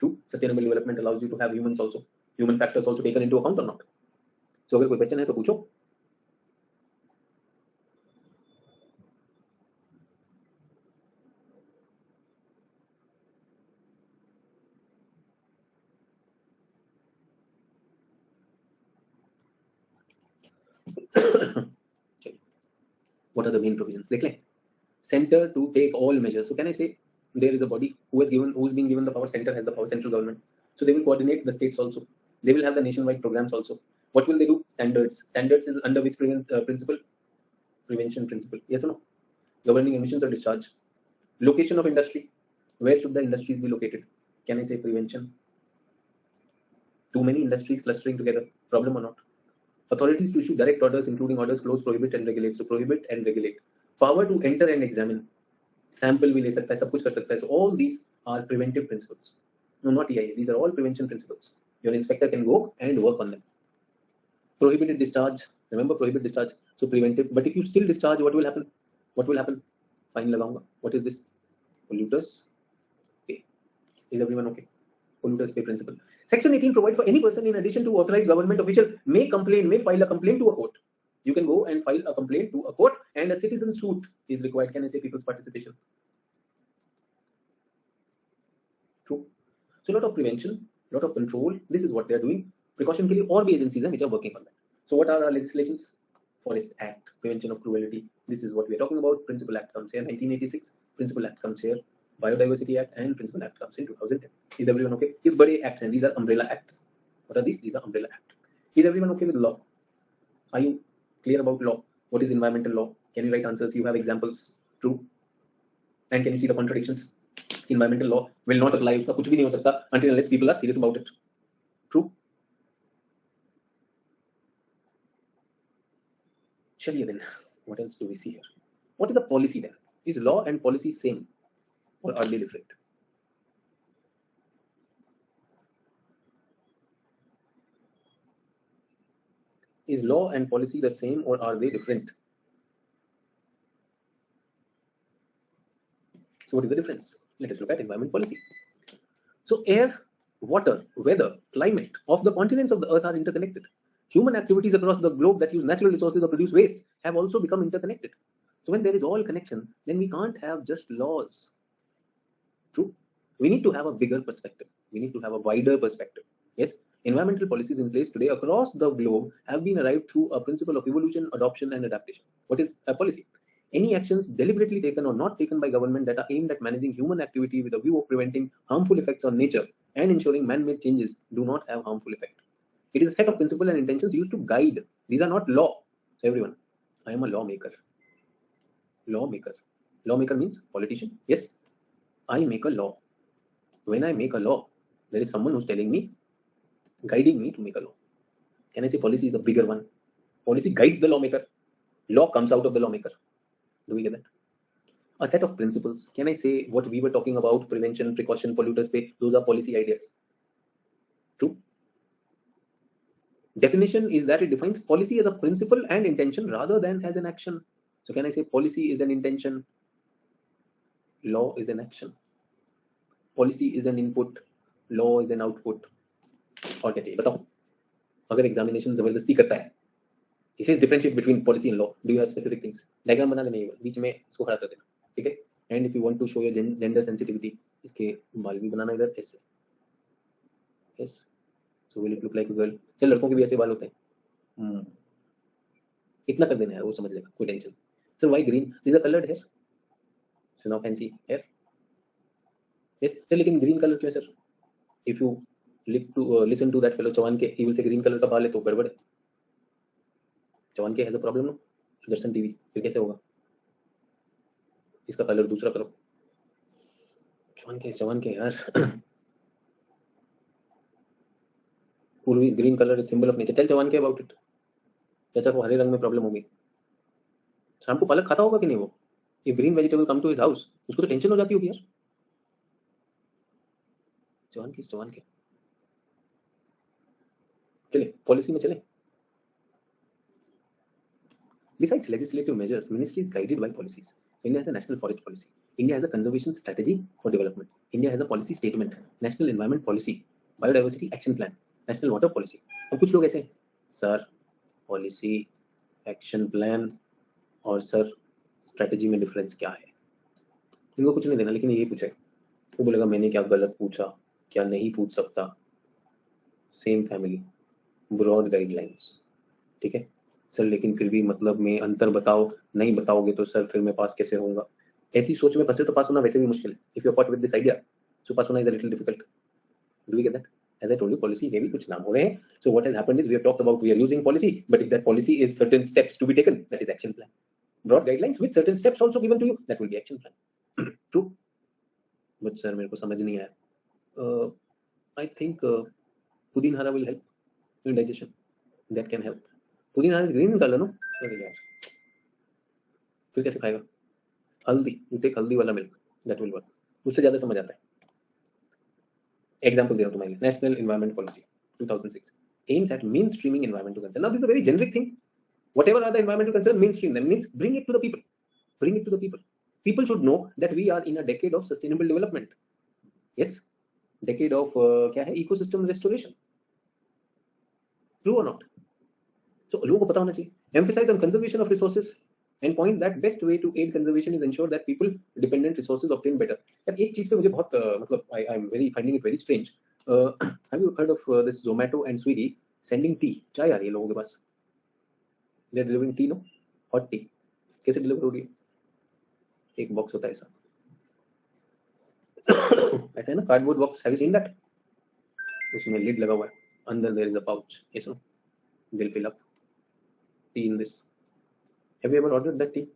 True, sustainable development allows you to have humans also, human factors also taken into account or not. So अगर कोई question है तो पूछो. What are the main provisions? देख लें. Center to take all measures. So can I say there is a body who's been given the power. Center has the power, central government. So they will coordinate the states also. They will have the nationwide programs also. What will they do? Standards. Standards is under which principle? Prevention principle. Yes or no? Governing emissions or discharge. Location of industry. Where should the industries be located? Can I say prevention? Too many industries clustering together. Problem or not? Authorities to issue direct orders, including orders, close, prohibit and regulate. So prohibit and regulate. Power to enter and examine. Sample भी ले सकता है, सब कुछ कर सकता है. So all these are preventive principles. No, not EIA. These are all prevention principles. Your inspector can go and work on them. Prohibited discharge. Remember prohibit discharge. So preventive. But if you still discharge, what will happen? What will happen? Fine लगाऊंगा. What is this? Polluters pay. Is everyone okay? Polluters pay principle. Section 18 provides for any person in addition to authorized government official may file a complaint to a court. You can go and file a complaint to a court, and a citizen suit is required. Can I say people's participation? True. So a lot of prevention, a lot of control. This is what they are doing. Precaution के लिए और भी agencies हैं which are working on that. So what are our legislations? Forest Act, Prevention of Cruelty. This is what we are talking about. Principal Act comes here, 1986. Principal Act comes here. Biodiversity Act and Principal Act comes in 2010. Is everyone okay? These bade acts and these are umbrella acts. What are these? These are umbrella acts. Is everyone okay with law? Are you clear about law? What is environmental law? Can you write answers? You have examples. True. And can you see the contradictions? Environmental law will not apply. उसका कुछ भी नहीं हो सकता until unless people are serious about it. True. Chaliye then. What else do we see here? What is the policy then? Is law and policy same, or are they different? Is law and policy the same, or are they different? So what is the difference? Let us look at environment policy. So air, water, weather, climate of the continents of the earth are interconnected. Human activities across the globe that use natural resources or produce waste have also become interconnected. So when there is all connection, then we can't have just laws. True. We need to have a bigger perspective. We need to have a wider perspective. Yes, environmental policies in place today across the globe have been arrived through a principle of evolution, adoption, and adaptation. What is a policy? Any actions deliberately taken or not taken by government that are aimed at managing human activity with a view of preventing harmful effects on nature and ensuring man-made changes do not have harmful effect. It is a set of principles and intentions used to guide. These are not law. So everyone, I am a lawmaker. Lawmaker. Lawmaker means politician. Yes, I make a law. When I make a law, there is someone who's telling me, guiding me to make a law. Can I say policy is the bigger one? Policy guides the lawmaker. Law comes out of the lawmaker. Do we get that? A set of principles. Can I say what we were talking about? Prevention, precaution, polluters pay. Those are policy ideas. True. Definition is that it defines policy as a principle and intention rather than as an action. So can I say policy is an intention? Law is an action. Policy is an input. Law is an output. और क्या चाहिए बताओ? अगर examination जबरदस्ती करता है, he says differentiate between policy and law. Do you have specific things? Diagram बना देना, बीच में इसको खड़ा कर देना, ठीक है? And if you want to show your gender sensitivity, इसके बाल भी बनाना इधर ऐसे. Yes. So will it look like a girl? चल लड़कों के भी ऐसे बाल होते हैं. इतना कर देना यार, वो समझ लेगा, कोई tension. So why green? These are colored hair. So now fancy hair. Yes, sir, लेकिन green color क्यों sir? If you listen to that fellow Chauhan के, he will say green color का बाल है तो गड़बड़ है. चौहान के has a problem no? Sudarshan TV फिर कैसे होगा? इसका कलर दूसरा करो. चौहान के यार. Purvi green colour is symbol of nature. Tell Chauhan के अबाउट इट. चाचा को हरे रंग में प्रॉब्लम होगी. शाम को पालक खाता होगा कि नहीं वो? ये green vegetable come to his house, उसको तो टेंशन हो जाती होगी यार. चौहान के चले पॉलिसी में चले. Besides legislative measures, ministry is guided by policies. India has a national forest policy. India has a conservation strategy for development. India has a policy statement, national environment policy, biodiversity action plan, national water policy. अब कुछ लोग ऐसे sir policy action plan और sir strategy में difference क्या है? इनको कुछ नहीं देना, लेकिन ये पूछे वो बोलेगा मैंने क्या गलत पूछा, क्या नहीं पूछ सकता. Same family, broad guidelines. ठीक है सर, लेकिन फिर भी मतलब में अंतर बताओ. नहीं बताओगे तो सर फिर मैं पास कैसे होऊंगा? ऐसी सोच में फंसे तो पास होना वैसे भी मुश्किल है. If you are caught with this idea, so pass होना is a little difficult. Do we get that? As I told you, policy के भी कुछ नाम हो रहे हैं. So what has happened is we have talked about we are using policy, but if that policy is certain steps to be taken, that is action plan. Broad guidelines with certain steps also given to you, that will be action plan. True. But sir मेरे को समझ नहीं आया. I think Pudin हरा will help in digestion. That can help. Pudin हरा is green color, no? अरे यार, फिर कैसे खाएगा? हल्दी, you take हल्दी वाला milk, that will work. उससे ज्यादा समझ आता है. Example दे रहा हूँ तुम्हारे लिए. National Environment Policy 2006 aims at mainstreaming environmental concern. Now this is a very generic thing. Whatever are the environmental concern, mainstream them, means bring it to the people. Bring it to the people. People should know that we are in a decade of sustainable development. Yes, decade of क्या है? Ecosystem restoration. True or not? So लोगों को पता होना चाहिए. Emphasize on conservation of resources and point that best way to aid conservation is ensure that people dependent resources obtain better. यार एक चीज पे मुझे बहुत मतलब I am very finding it very strange. Have you heard of this Zomato and Swiggy sending tea? चाय आ रही है लोगों के पास. They are delivering tea, no? Hot tea. कैसे डिलीवर हो रही है? एक बॉक्स होता है ऐसा. ऐसा है ना, cardboard box. Have you seen that? उसमें लिड लगा हुआ है. अंदर there is a pouch. Yes, no? They'll fill up tea in this. Have you ever ordered that tea?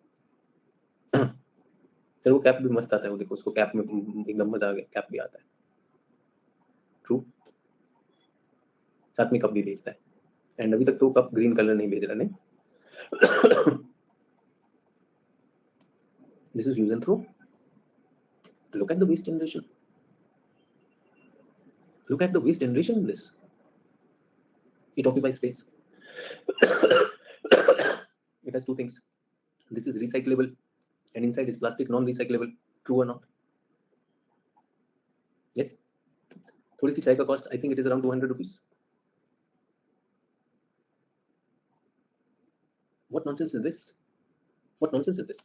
Sir वो कैप भी मस्त आता है. वो देखो उसको कैप में एकदम मजा आ गया. कैप भी आता है. ट्रू. साथ में कप भी भेजता है. एंड अभी तक तो कप ग्रीन कलर नहीं भेज रहा. नहीं. This is use and throw. Look at the waste generation. Look at the waste generation in this. It occupies space. It has two things. This is recyclable and inside is plastic, non-recyclable. True or not? Yes. थोड़ी सी चाय का cost, I think it is around 200 rupees. What nonsense is this? What nonsense is this?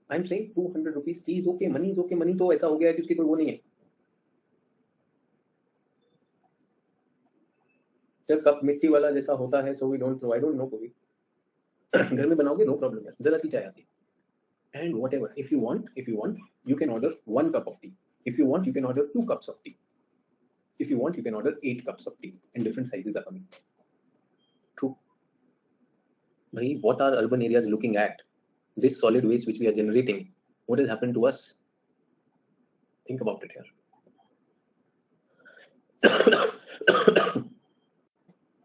I'm saying 200 rupees. Tea is okay. Money is okay. Money तो ऐसा हो गया है कि उसकी कोई वो नहीं है. जब कप मिट्टी वाला जैसा होता है, so we don't know. I don't know कोई. घर में बनाओगे no problem यार. जरा सी चाय आती है. And whatever, if you want, you can order 1 cup of tea. If you want, you can order 2 cups of tea. If you want, you can order 8 cups of tea, and different sizes are coming. True. Bhai, what are urban areas looking at? This solid waste which we are generating, what has happened to us? Think about it here.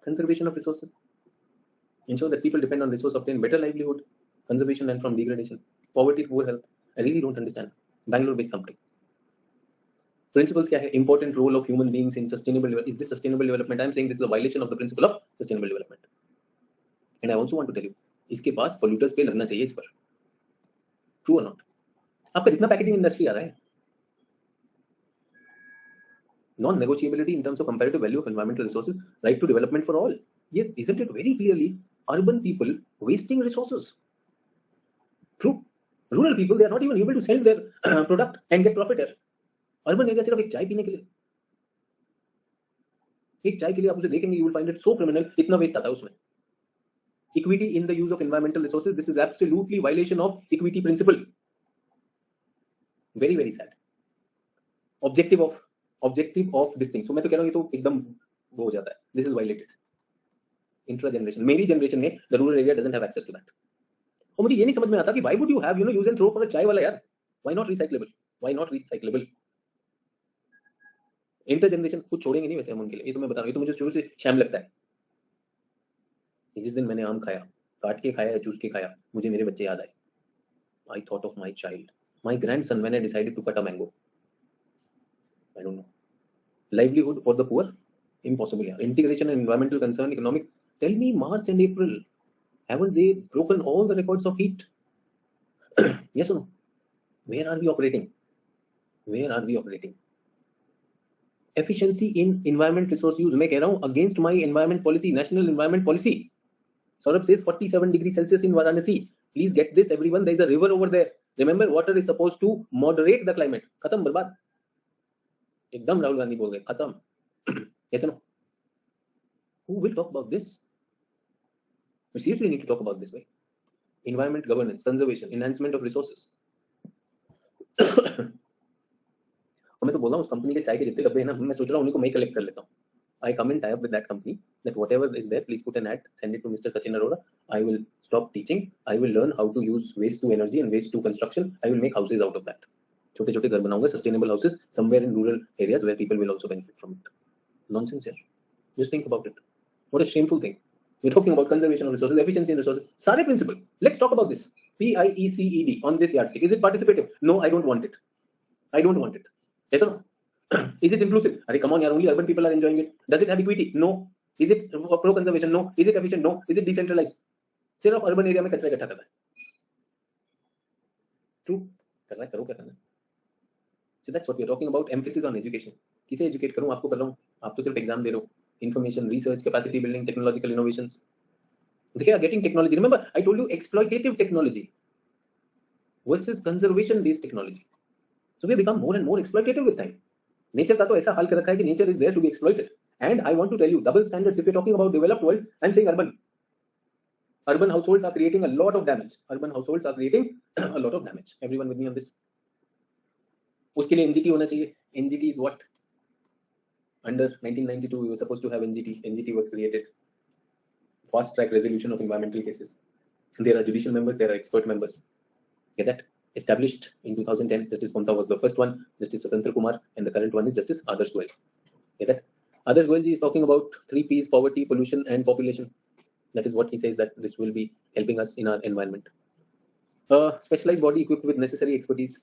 Conservation of resources. Ensure that people depend on resource, obtain better livelihood, conservation and from degradation. Poverty, poor health. I really don't understand. Bangalore-based company. Principles क्या है? Important role of human beings in sustainable development. Is this sustainable development? I am saying this is a violation of the principle of sustainable development. And I also want to tell you, इसके पास polluters पे लगना चाहिए इस पर. True or not? आपका जितना packaging industry आ रहा है, non-negotiability in terms of comparative value of environmental resources, right to development for all. Yes, isn't it very clearly urban people wasting resources? True. Rural people, they are not even able to sell their product and get profit here. Urban area सिर्फ एक चाय पीने के लिए. एक चाय के लिए आप उसे देखेंगे, you will find it so criminal, इतना वेस्ट आता है उसमें. Equity in the use of environmental resources, this is absolutely violation of equity principle. Very very sad. Objective of this thing. So मैं तो कह रहा हूँ ये तो एकदम वो हो जाता है. This is violated. Intra generation, मेरी generation में the rural area doesn't have access to that. और मुझे ये नहीं समझ में आता कि why would you have use and throw for a चाय वाला यार? Why not recyclable? Why not recyclable? Inter generation कुछ छोड़ेंगे नहीं वैसे हम उनके लिए. ये तो मैं बता रहा हूँ, ये तो मुझे शुरू से शैम लगता है. जिस दिन मैंने आम खाया, काट के खाया या चूस के खाया, मुझे मेरे बच्चे याद आए. I thought of my child, my grandson when I decided to cut a mango. I don't know. Livelihood for the poor, impossible. Yeah. Integration and environmental concern, economic. Tell me, March and April, haven't they broken all the records of heat? Yes or no? Where are we operating? Where are we operating? Efficiency in environment resource use. मैं कह रहा हूँ against my environment policy, national environment policy. Saurabh says 47 degrees Celsius in Varanasi. Please get this, everyone. There is a river over there. Remember, water is supposed to moderate the climate. खत्म बर्बाद. एकदम राहुल गांधी बोल गए खत्म. Yes or no? Who will talk about this? We seriously need to talk about this, right? Environment governance, conservation, enhancement of resources. और मैं तो बोल रहा हूँ उस कंपनी के चाय के जितने डब्बे हैं ना, मैं सोच रहा हूँ उन्हीं को मैं कलेक्ट कर लेता हूँ. I come in tie up with that company that whatever is there, please put an ad, send it to Mr. Sachin Arora. I will stop teaching. I will learn how to use waste to energy and waste to construction. I will make houses out of that. छोटे छोटे घर बनाऊंगा, sustainable houses somewhere in rural areas where people will also benefit from it. Nonsense here. Just think about it. What a shameful thing. We're talking about conservation of resources, efficiency in resources. सारे principle. Let's talk about this. PIECED on this yardstick. Is it participative? No, I don't want it. I don't want it. Yes or no? Is it inclusive? Arey, come on, yaar, only urban people are enjoying it. Does it have equity? No. Is it pro conservation? No. Is it efficient? No. Is it decentralized? सिर्फ urban area में कचरा इकट्ठा कर रहा है. True कर रहा है, करो क्या करना है. So that's what we are talking about. Emphasis on education. किसे एजुकेट करूं? आपको कर रहा हूं. आप तो सिर्फ एग्जाम दे रहे हो. Information, research, capacity building, technological innovations. देखिए, getting technology. Remember, I told you exploitative technology versus conservation-based technology. So we become more and more exploitative with time. Nature का तो ऐसा हाल कर रखा है कि nature is there to be exploited. And I want to tell you, double standards. If you're talking about developed world, I'm saying urban. Urban households are creating a lot of damage. Urban households are creating a lot of damage. Everyone with me on this? उसके लिए NGT होना चाहिए. NGT is what? Under 1992, we were supposed to have NGT. NGT was created. Fast track resolution of environmental cases. There are judicial members, there are expert members. Get that? Established in 2010. Justice Ponta was the first one. Justice Swatantra Kumar, and the current one is Justice Adarsh Goel. Get that? Adarsh Goel is talking about 3 P's: poverty, pollution, and population. That is what he says, that this will be helping us in our environment. Specialized body equipped with necessary expertise.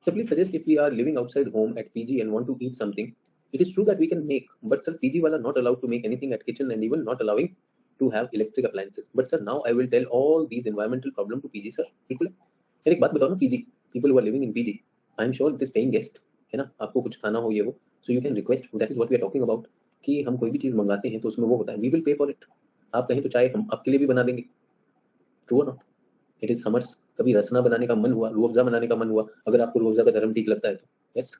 So please suggest, if we are living outside home at PG and want to eat something, it is true that we can make, but sir, PG wala not allowed to make anything at kitchen and even not allowing to have electric appliances. But sir, now I will tell all these environmental problem to PG, sir. बिल्कुल. यार एक बात बताओ ना, PG, people who are living in PG, I am sure it is paying guest, है ना, आपको कुछ खाना हो ये हो, so you can request. That is what we are talking about, कि हम कोई भी चीज मंगाते हैं तो उसमें वो होता है, we will pay for it. आप कहें तो चाय हम आपके लिए भी बना देंगे. True or not? It is summers. कभी रसना बनाने का मन हुआ, रूह अफ़ज़ा बनाने का मन हुआ, अगर आपको रूह अफ़ज़ा का गरम ठीक लगता है तो yes,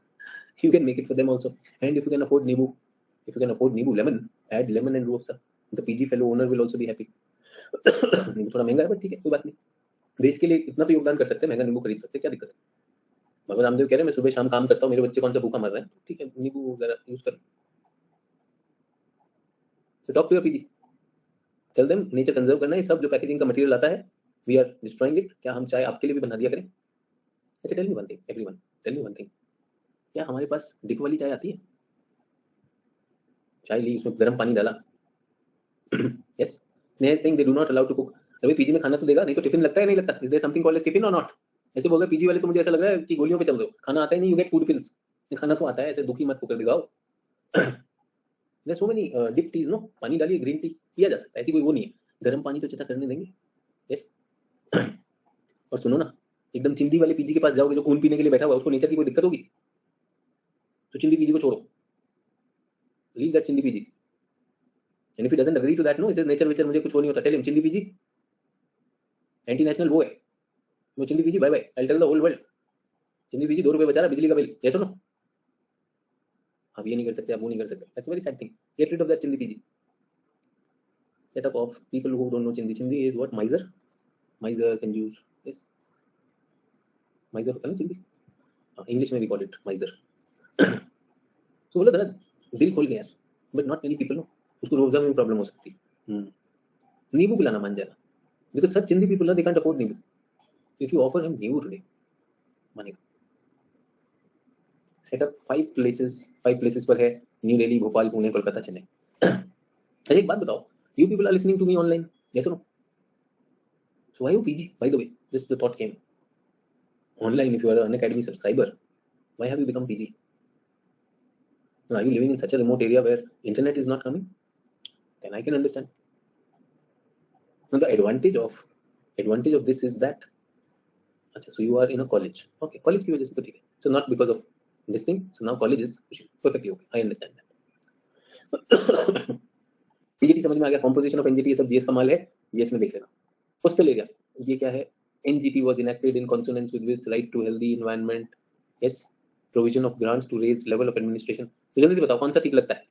you can make it for them also. And if you can afford नींबू, lemon, add lemon and Rooh Afza. The PG fellow owner will also be happy. नींबू थोड़ा महंगा है, बट ठीक है, कोई बात नहीं. देश के लिए इतना तो योगदान कर सकते हैं, महंगा नींबू खरीद सकते हैं, क्या दिक्कत है. भगवान रामदेव कह रहे हैं मैं सुबह शाम काम करता हूँ, मेरे बच्चे कौन सा भूखा मर रहे हैं, ठीक है, नींबू वगैरह यूज करो. So talk to your PG. Tell them nature conserve करना है, सब जो पैकेजिंग का मटेरियल आता है, we are destroying it. क्या हम चाय आपके लिए भी बना दिया करें? अच्छा, tell me one thing, everyone. Tell me one thing. क्या हमारे पास दिक वाली चाय आती है? चाय ली, उसमें गर्म पानी डाला. Yes. Sneha is saying they do not allow to cook. अभी पीजी में खाना तो देगा, नहीं तो टिफिन लगता है नहीं लगता? Is there something called as tiffin or not? ऐसे बोल रहे पीजी वाले तो मुझे ऐसा लग रहा है कि गोलियों पे चल दो, खाना आता ही नहीं, you get food pills. खाना तो आता है, ऐसे दुखी मत होकर दिखाओ. There's so many dip teas, no? पानी डालिए, ग्रीन टी किया जा सकता है, ऐसी कोई वो नहीं है. गर्म पानी तो चचा करने देंगे. Yes. और सुनो ना, एकदम चिंदी वाले पीजी के पास जाओगे जो खून पीने के लिए बैठा हुआ है, उसको नेचर की कोई दिक्कत होगी? तो चिंदी पीजी को छोड़ो. Leave that चिंदी PG. And if he doesn't agree to that, no, he says nature वेचर मुझे कुछ वो नहीं होता. Tell him चिंदी पीजी एंटी नेशनल वो है. वो चिंदी PG bye bye. I'll tell the whole world. चिंदी पीजी 2 रुपए बचा रहा बिजली का बिल. Yes or no? आप ये नहीं कर सकते, आप वो नहीं कर सकते. That's a very sad thing. Get rid of that Chindi PG. Setup of people who don't know Chindi. Chindi is what? Miser. Miser can use. Yes. Miser होता है ना Chindi. English में we call it miser. So बोला दादा दिल खोल गया यार. But not many people know. उसको रोजा में भी प्रॉब्लम हो सकती है. नींबू पिलाना मान जाएगा. Because such Chindi people they can't afford नींबू. If you offer him नींबू today, मानेगा. सेटअप 5 places पर है. न्यू दिल्ली, भोपाल, पुणे, कोलकाता, चेन्नई. अच्छा एक बात बताओ, you people are listening to me online, yes or no? So why you PG? By the way, just the thought came. Online, if you are an Academy subscriber, why have you become PG? Now, are you living in such a remote area where internet is not coming? Then I can understand. Now the advantage of this is that, so you are in a college. Okay, college की वजह से तो ठीक है. So not because of this thing. So now college is perfectly okay. I understand that. PGT समझ में आ गया. Composition of NGT ये सब GS का माल है. GS में देख लेना. Coastal area ये क्या है? NGT was enacted in consonance with right to healthy environment. Yes, provision of grants to raise level of administration. तो जल्दी से बताओ कौन सा ठीक लगता है?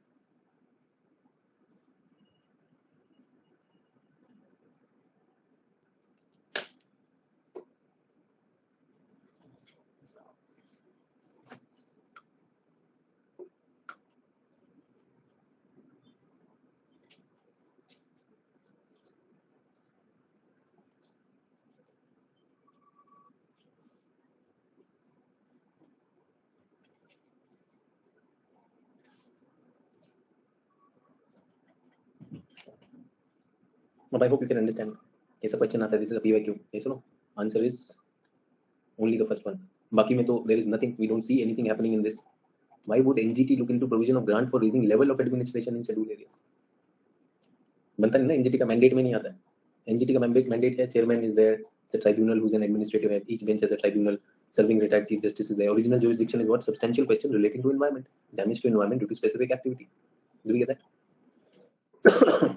But I hope you can understand. ऐसा क्वेश्चन आता है, this is a PYQ. Yes or no? Answer is only the first one. बाकी में तो there is nothing. We don't see anything happening in this. Why would NGT look into provision of grant for raising level of administration in scheduled areas? बनता नहीं ना, NGT का mandate में नहीं आता है. NGT का mandate है, chairman is there, the tribunal who's an administrative head, each bench has a tribunal, serving retired chief justice is there. Original jurisdiction is what? Substantial question relating to environment, damage to environment due to specific activity. Do we get that?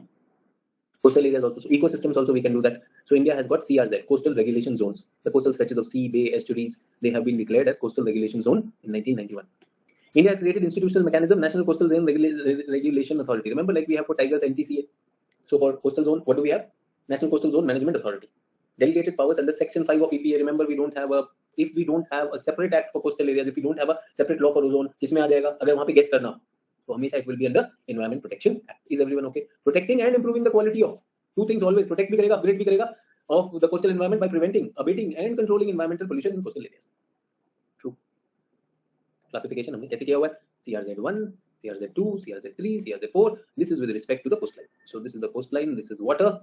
Coastal areas also, so ecosystems also we can do that. So India has got CRZ, coastal regulation zones. The coastal stretches of sea, bay, estuaries, they have been declared as coastal regulation zone in 1991. India has created institutional mechanism, National Coastal Zone Regulation Authority. Remember, like we have for tigers, NTCA. So for coastal zone, what do we have? National Coastal Zone Management Authority. Delegated powers under Section 5 of EPA. Remember, if we don't have a separate act for coastal areas, if we don't have a separate law for ozone, किसमें आ जाएगा? अगर वहाँ पे guess करना हो, तो हमेशा it will be under Environment Protection Act. Is everyone okay? Protecting and improving the quality of two things always. Protect भी करेगा, upgrade भी करेगा of the coastal environment by preventing, abating and controlling environmental pollution in coastal areas. True. Classification हमने कैसे किया हुआ है? CRZ1, CRZ2, CRZ3, CRZ4. This is with respect to the coastline. So this is the coastline. This is water.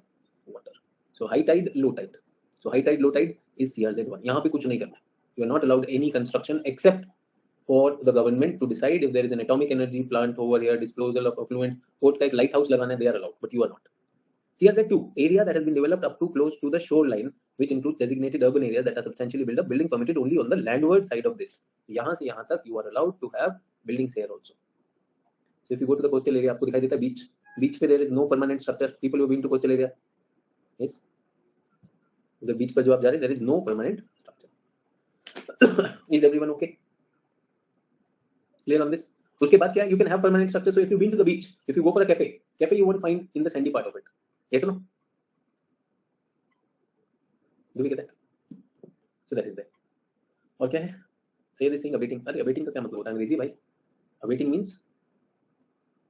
So high tide, low tide. So high tide, low tide is CRZ1. यहाँ पे कुछ नहीं करना. You are not allowed any construction except for the government to decide if there is an atomic energy plant over here, disposal of effluent, court का एक lighthouse लगाना है, they are allowed, but you are not. CRZ2, area that has been developed up to close to the shoreline, which includes designated urban areas that are substantially built up, building permitted only on the landward side of this. यहाँ से यहाँ तक you are allowed to have buildings here also. So if you go to the coastal area, आपको दिखाई देता है beach. Beach पे there is no permanent structure. People who have been to coastal area, yes. The beach पर जो आप जा रहे हैं, there is no permanent structure. Is everyone okay? Clear on this? उसके बाद क्या है? You can have permanent structure. So if you've been to the beach, if you go for a cafe you won't find in the sandy part of it. Yes or no? Do we get that? So that is there. और क्या है? Say this thing abating. अरे abating का क्या मतलब होता है अंग्रेजी भाई? Abating means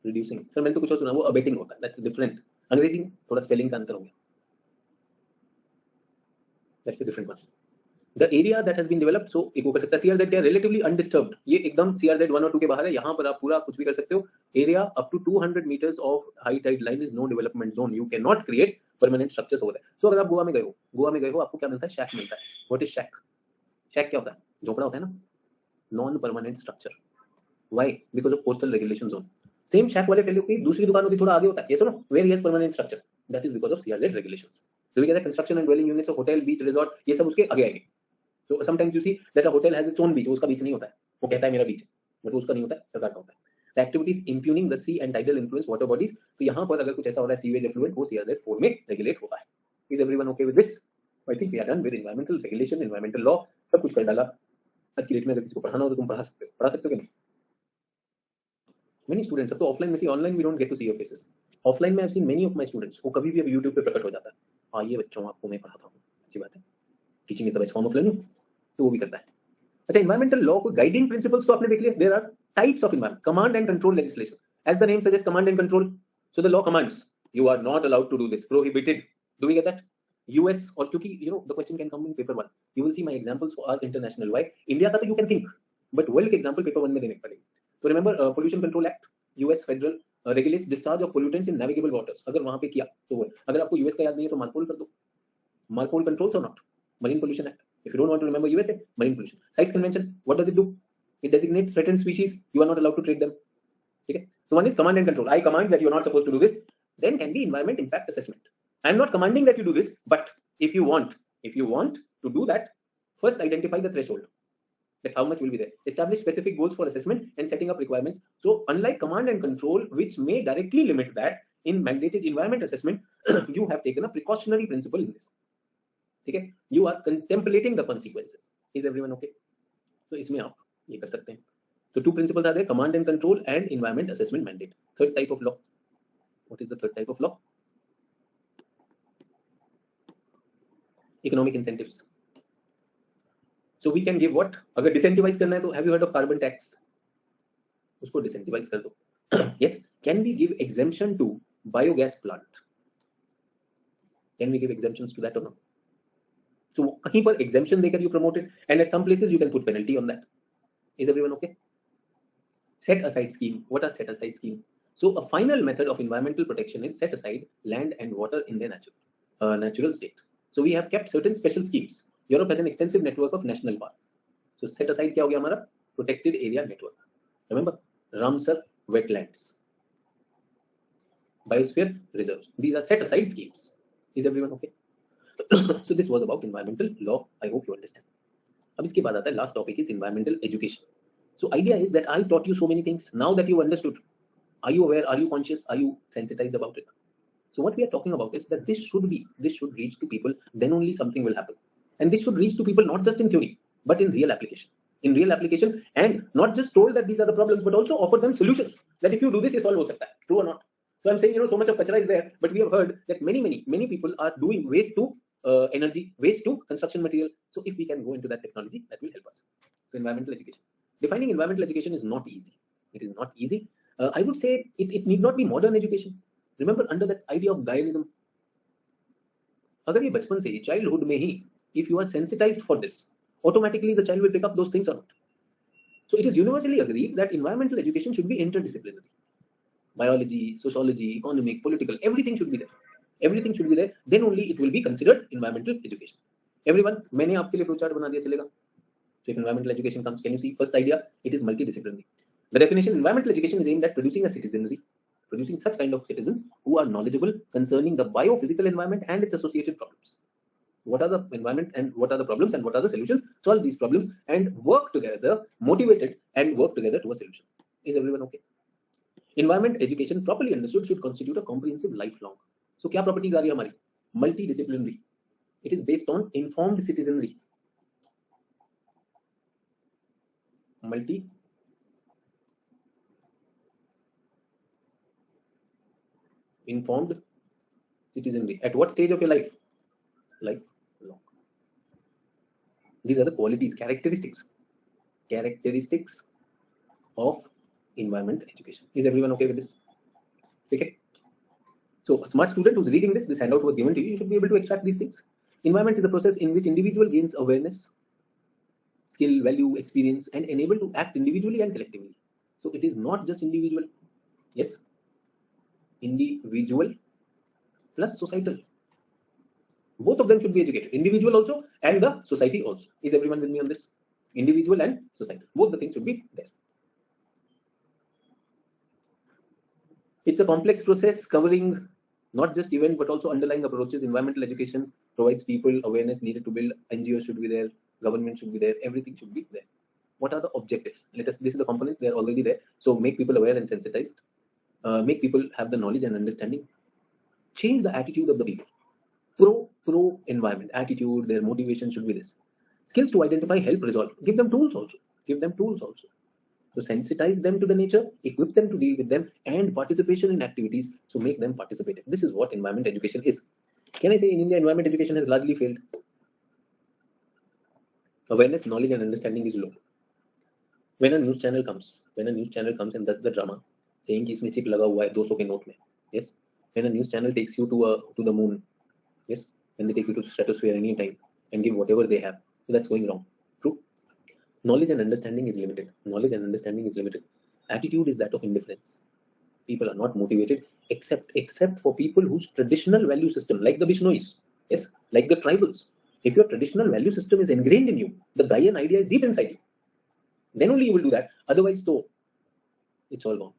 reducing. सर मैंने तो कुछ और सुना, वो abating होता है. That's different. अंग्रेजी में थोड़ा स्पेलिंग का अंतर हो गया. That's a different one. The area that has been developed, so एक वो कर सकता है CRZ क्या, relatively undisturbed. ये एकदम CRZ 1 और 2 के बाहर है. यहाँ पर आप पूरा कुछ भी कर सकते हो. Area up to 200 meters of high tide line is no development zone. You cannot create permanent structures over there. So अगर आप गोवा में गए हो आपको क्या मिलता है? Shack मिलता है. What is shack? Shack क्या होता है? झोपड़ा होता है ना? Non-permanent structure. Why? Because of coastal regulation zone. Same shack वाले फेलो की दूसरी दुकानों की थोड़ा आगे होता है. Yes or no? Where he has permanent structure. That is because of CRZ regulations. तो ये कहते हैं construction and dwelling units of hotel, beach, resort, ये सब उसके आगे आएंगे. So sometimes you see that a hotel has its own beach. उसका बीच नहीं होता है. वो कहता है मेरा बीच है, बट उसका नहीं होता है, सरकार का होता है. The activities impugning the sea and tidal influence water bodies. तो यहाँ पर अगर कुछ ऐसा हो रहा है सीवेज एफ्लुएंट, वो CRZ 4 में रेगुलेट होता है. Is everyone okay with this? I think we are done with environmental regulation, environmental law. सब कुछ कर डाला. आज की डेट में अगर किसी को पढ़ाना हो तो तुम पढ़ा सकते हो कि नहीं? Many students, अब तो ऑफलाइन में see online we don't get to see your faces. Offline में I have seen many of my students वो कभी भी अब यूट्यूब पे प्रकट हो जाता है. हाँ ये बच्चों आपको मैं पढ़ाता हूँ, अच्छी बात है, teaching is the best form of learning, तो वो भी करता है. अच्छा, इन्वायरमेंटल लॉ को गाइडिंग प्रिंसिपल्स तो आपने देख लिया. There are types of environment, command and control legislation. As the name suggest, command and control. So the law commands you are not allowed to do this, prohibited. Do we get that? US, और क्योंकि you know the question can come in paper 1, you will see my examples for our international. Why India का तो you can think, but world के example paper 1 में देने पड़ेंगे. तो remember pollution control act, US federal regulates discharge of pollutants in navigable waters. अगर वहां पे किया तो वो, अगर आपको US का याद नहीं है तो मार्पोल कर दो. MARPOL controls or not? Marine pollution act. If you don't want to remember USA, marine pollution. CITES convention, what does it do? It designates threatened species, you are not allowed to trade them. Okay, so one is command and control. I command that you are not supposed to do this. Then can be environment impact assessment. I am not commanding that you do this, but if you want to do that, first identify the threshold, that how much will be there. Establish specific goals for assessment and setting up requirements. So unlike command and control, which may directly limit that, in mandated environment assessment, you have taken a precautionary principle in this. Okay, you are contemplating the consequences. Is everyone okay? So इसमें आप ये कर सकते हैं. So two principles are there: command and control and environment assessment mandate. Third type of law. What is the third type of law? Economic incentives. So we can give what? अगर disincentivize करना है तो have you heard of carbon tax? उसको disincentivize कर दो. Yes. Can we give exemption to biogas plant? Can we give exemptions to that or not? So कहीं पर exemption देकर you promote it, and at some places you can put penalty on that. Is everyone okay? Set aside scheme. What are set aside scheme? So a final method of environmental protection is set aside land and water in their natural state. So we have kept certain special schemes. Europe has an extensive network of national park. So set aside क्या हो गया हमारा? Protected area network. Remember, Ramsar wetlands, biosphere reserves. These are set aside schemes. Is everyone okay? So this was about environmental law. I hope you understand. अब इसके बाद आता है last topic is environmental education. So idea is that I taught you so many things. Now that you understood, are you aware? Are you conscious? Are you sensitized about it? So what we are talking about is that this should reach to people. Then only something will happen. And this should reach to people not just in theory, but in real application. In real application, and not just told that these are the problems, but also offer them solutions. That if you do this, ये solve हो सकता है. True or not? So I'm saying, so much of kachra is there, but we have heard that many people are doing waste to energy, waste to construction material. So if we can go into that technology, that will help us. So environmental education. Defining environmental education is not easy. It is not easy. I would say it need not be modern education. Remember, under that idea of Gaianism, अगर ये बचपन से ही childhood में ही, if you are sensitized for this, automatically the child will pick up those things or not. So it is universally agreed that environmental education should be interdisciplinary. Biology, sociology, economic, political, everything should be there. Everything should be there. Then only it will be considered environmental education. Everyone, मैंने आपके लिए flowchart बना दिया, चलेगा? So if environmental education comes, can you see? First idea, it is multidisciplinary. The definition: environmental education is aimed at producing a citizenry, producing such kind of citizens who are knowledgeable concerning the biophysical environment and its associated problems. What are the environment and what are the problems and what are the solutions? Solve these problems and work together, motivated and work together to a solution. Is everyone okay? Environment education properly understood should constitute a comprehensive lifelong. So क्या properties आ रही है हमारी? Multidisciplinary. It is based on informed citizenry. Informed citizenry. At what stage of your life? Lifelong. These are the qualities, characteristics of environment education. Is everyone okay with this? Okay. So a smart student who's reading this handout was given to you, you should be able to extract these things. Environment is a process in which individual gains awareness, skill, value, experience, and enable to act individually and collectively. So it is not just individual. Yes, individual plus societal. Both of them should be educated. Individual also and the society also. Is everyone with me on this? Individual and societal. Both the things should be there. It's a complex process covering not just event but also underlying approaches. Environmental education provides people awareness needed to build. NGOs should be there. Government should be there. Everything should be there. What are the objectives? This is the components. They are already there. So make people aware and sensitized. Make people have the knowledge and understanding. Change the attitude of the people. Pro environment attitude. Their motivation should be this. Skills to identify, help, resolve. Give them tools also. So sensitize them to the nature, equip them to deal with them, and participation in activities, so make them participate. This is what environment education is. Can I say in India, environment education has largely failed? Awareness, knowledge, and understanding is low. When a news channel comes and does the drama, saying कि इसमें chip लगा हुआ है 200 के note में, yes. When a news channel takes you to the moon, yes, when they take you to the stratosphere any time and give whatever they have, so that's going wrong. True. Knowledge and understanding is limited. Attitude is that of indifference. People are not motivated except for people whose traditional value system, like the Bishnois, yes, like the tribals. If your traditional value system is ingrained in you, the Gaian idea is deep inside you, then only you will do that. Otherwise, though, it's all gone.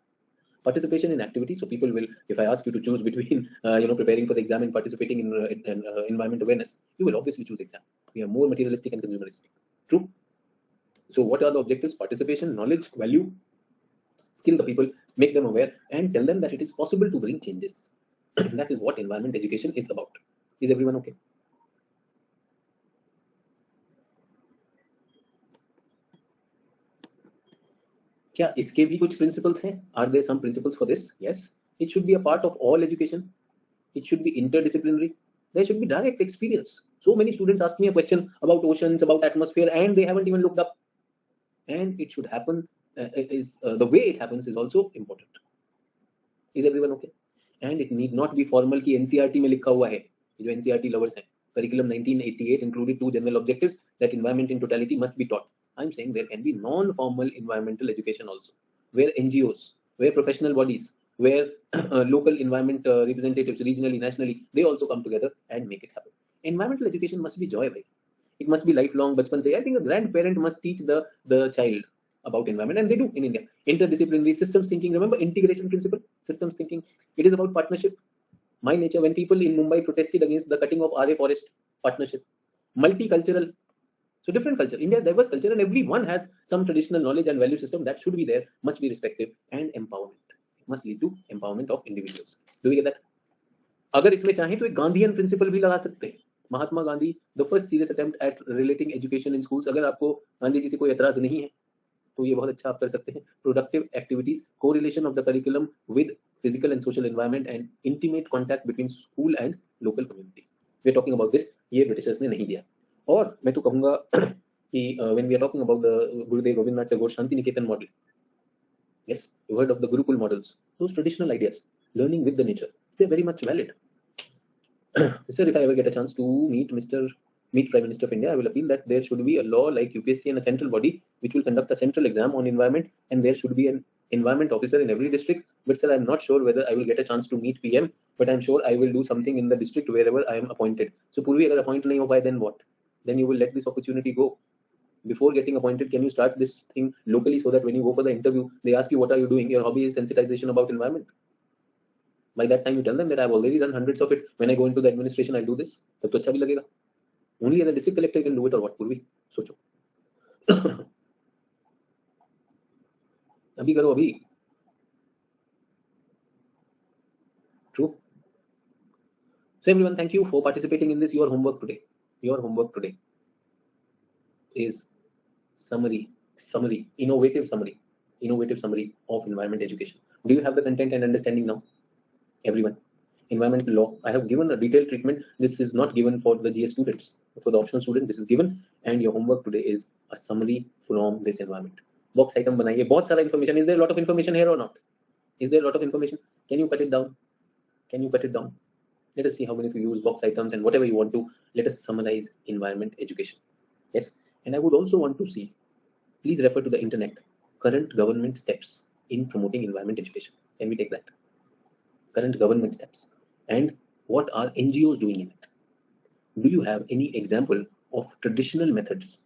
Participation in activities. So people will, if I ask you to choose between, preparing for the exam and participating in environment awareness, you will obviously choose exam. We are more materialistic and consumeristic. True. So what are the objectives? Participation, knowledge, value, skill the people, make them aware, and tell them that it is possible to bring changes. That is what environment education is about. Is everyone okay? क्या इसके भी कुछ principles हैं? Are there some principles for this? Yes. It should be a part of all education. It should be interdisciplinary. There should be direct experience. So many students ask me a question about oceans, about atmosphere, and they haven't even looked up. And it should happen. The way it happens is also important. Is everyone okay? And it need not be formal कि NCERT में लिखा हुआ है. जो NCERT lovers हैं. Curriculum 1988 included 2 general objectives that environment in totality must be taught. I'm saying there can be non-formal environmental education also, where NGOs, where professional bodies, where local environment representatives, regionally, nationally, they also come together and make it happen. Environmental education must be joy, bhai. It must be lifelong. Bachpan se, I think a grandparent must teach the child about environment, and they do in India. Interdisciplinary systems thinking. Remember integration principle, systems thinking. It is about partnership. My nature. When people in Mumbai protested against the cutting of RA forest, partnership. Multicultural. So different culture. India is diverse culture, and everyone has some traditional knowledge and value system that should be there, must be respected, and empowerment. It must lead to empowerment of individuals. Do we get that? अगर इसमें चाहें तो एक Gandhian principal भी लगा सकते हैं. Mahatma Gandhi, the first serious attempt at relating education in schools. अगर आपको गांधी जी से कोई एतराज नहीं है तो ये बहुत अच्छा आप कर सकते हैं. Productive activities, correlation of the curriculum with physical and social environment and intimate contact between school and local community. We are talking about this. ये ब्रिटिशर्स ने नहीं दिया. और मैं तो कहूंगा कि when we are talking about the Gurudev Rabindranath Tagore Shanti Niketan model, yes, you heard of the Gurukul models, those traditional ideas, learning with the nature, they're very much valid. Sir, if I ever get a chance to meet Prime Minister of India, I will appeal that there should be a law like UPSC and a central body which will conduct a central exam on environment, and there should be an environment officer in every district. But sir, I'm not sure whether I will get a chance to meet PM, but I'm sure I will do something in the district wherever I am appointed. So Purvi, agar appoint nahi ho paye, then what? Then you will let this opportunity go. Before getting appointed, can you start this thing locally so that when you go for the interview, they ask you what are you doing? Your hobby is sensitization about environment. By that time, you tell them that I've already done hundreds of it. When I go into the administration, I'll do this. तब तो अच्छा भी लगेगा. Only as a district collector can do it, or what? Purvi, सोचो. अभी करो अभी. True. So everyone, thank you for participating in this. Your homework today is innovative summary of environment education. Do you have the content and understanding now? Everyone. Environmental law. I have given a detailed treatment. This is not given for the GS students. For the optional student, this is given, and your homework today is a summary from this environment. Box item बनाइए. बहुत सारा information. Is there a lot of information here or not? Is there a lot of information? Can you cut it down? Let us see how many of you use box items and whatever you want to. Let us summarize environment education. Yes. And I would also want to see, please refer to the internet, current government steps in promoting environment education. Can we take that? Current government steps. And what are NGOs doing in it? Do you have any example of traditional methods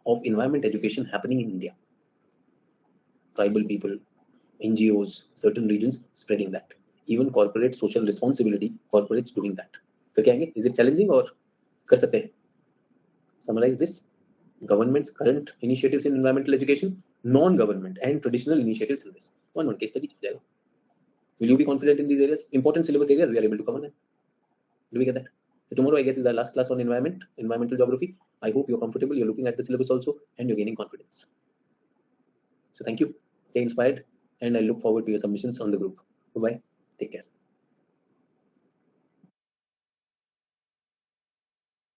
of environment education happening in India? Tribal people, NGOs, certain regions spreading that. Even corporate social responsibility, corporates doing that. Is it challenging or कर सकते हैं? Summarize this. Government's current initiatives in environmental education, non-government and traditional initiatives in this. One case study. Will you be confident in these areas? Important syllabus areas, we are able to cover them. Do we get that? So tomorrow, I guess, is our last class on environmental geography. I hope you're comfortable. You're looking at the syllabus also, and you're gaining confidence. So thank you. Stay inspired, and I look forward to your submissions on the group. Bye bye. Take care.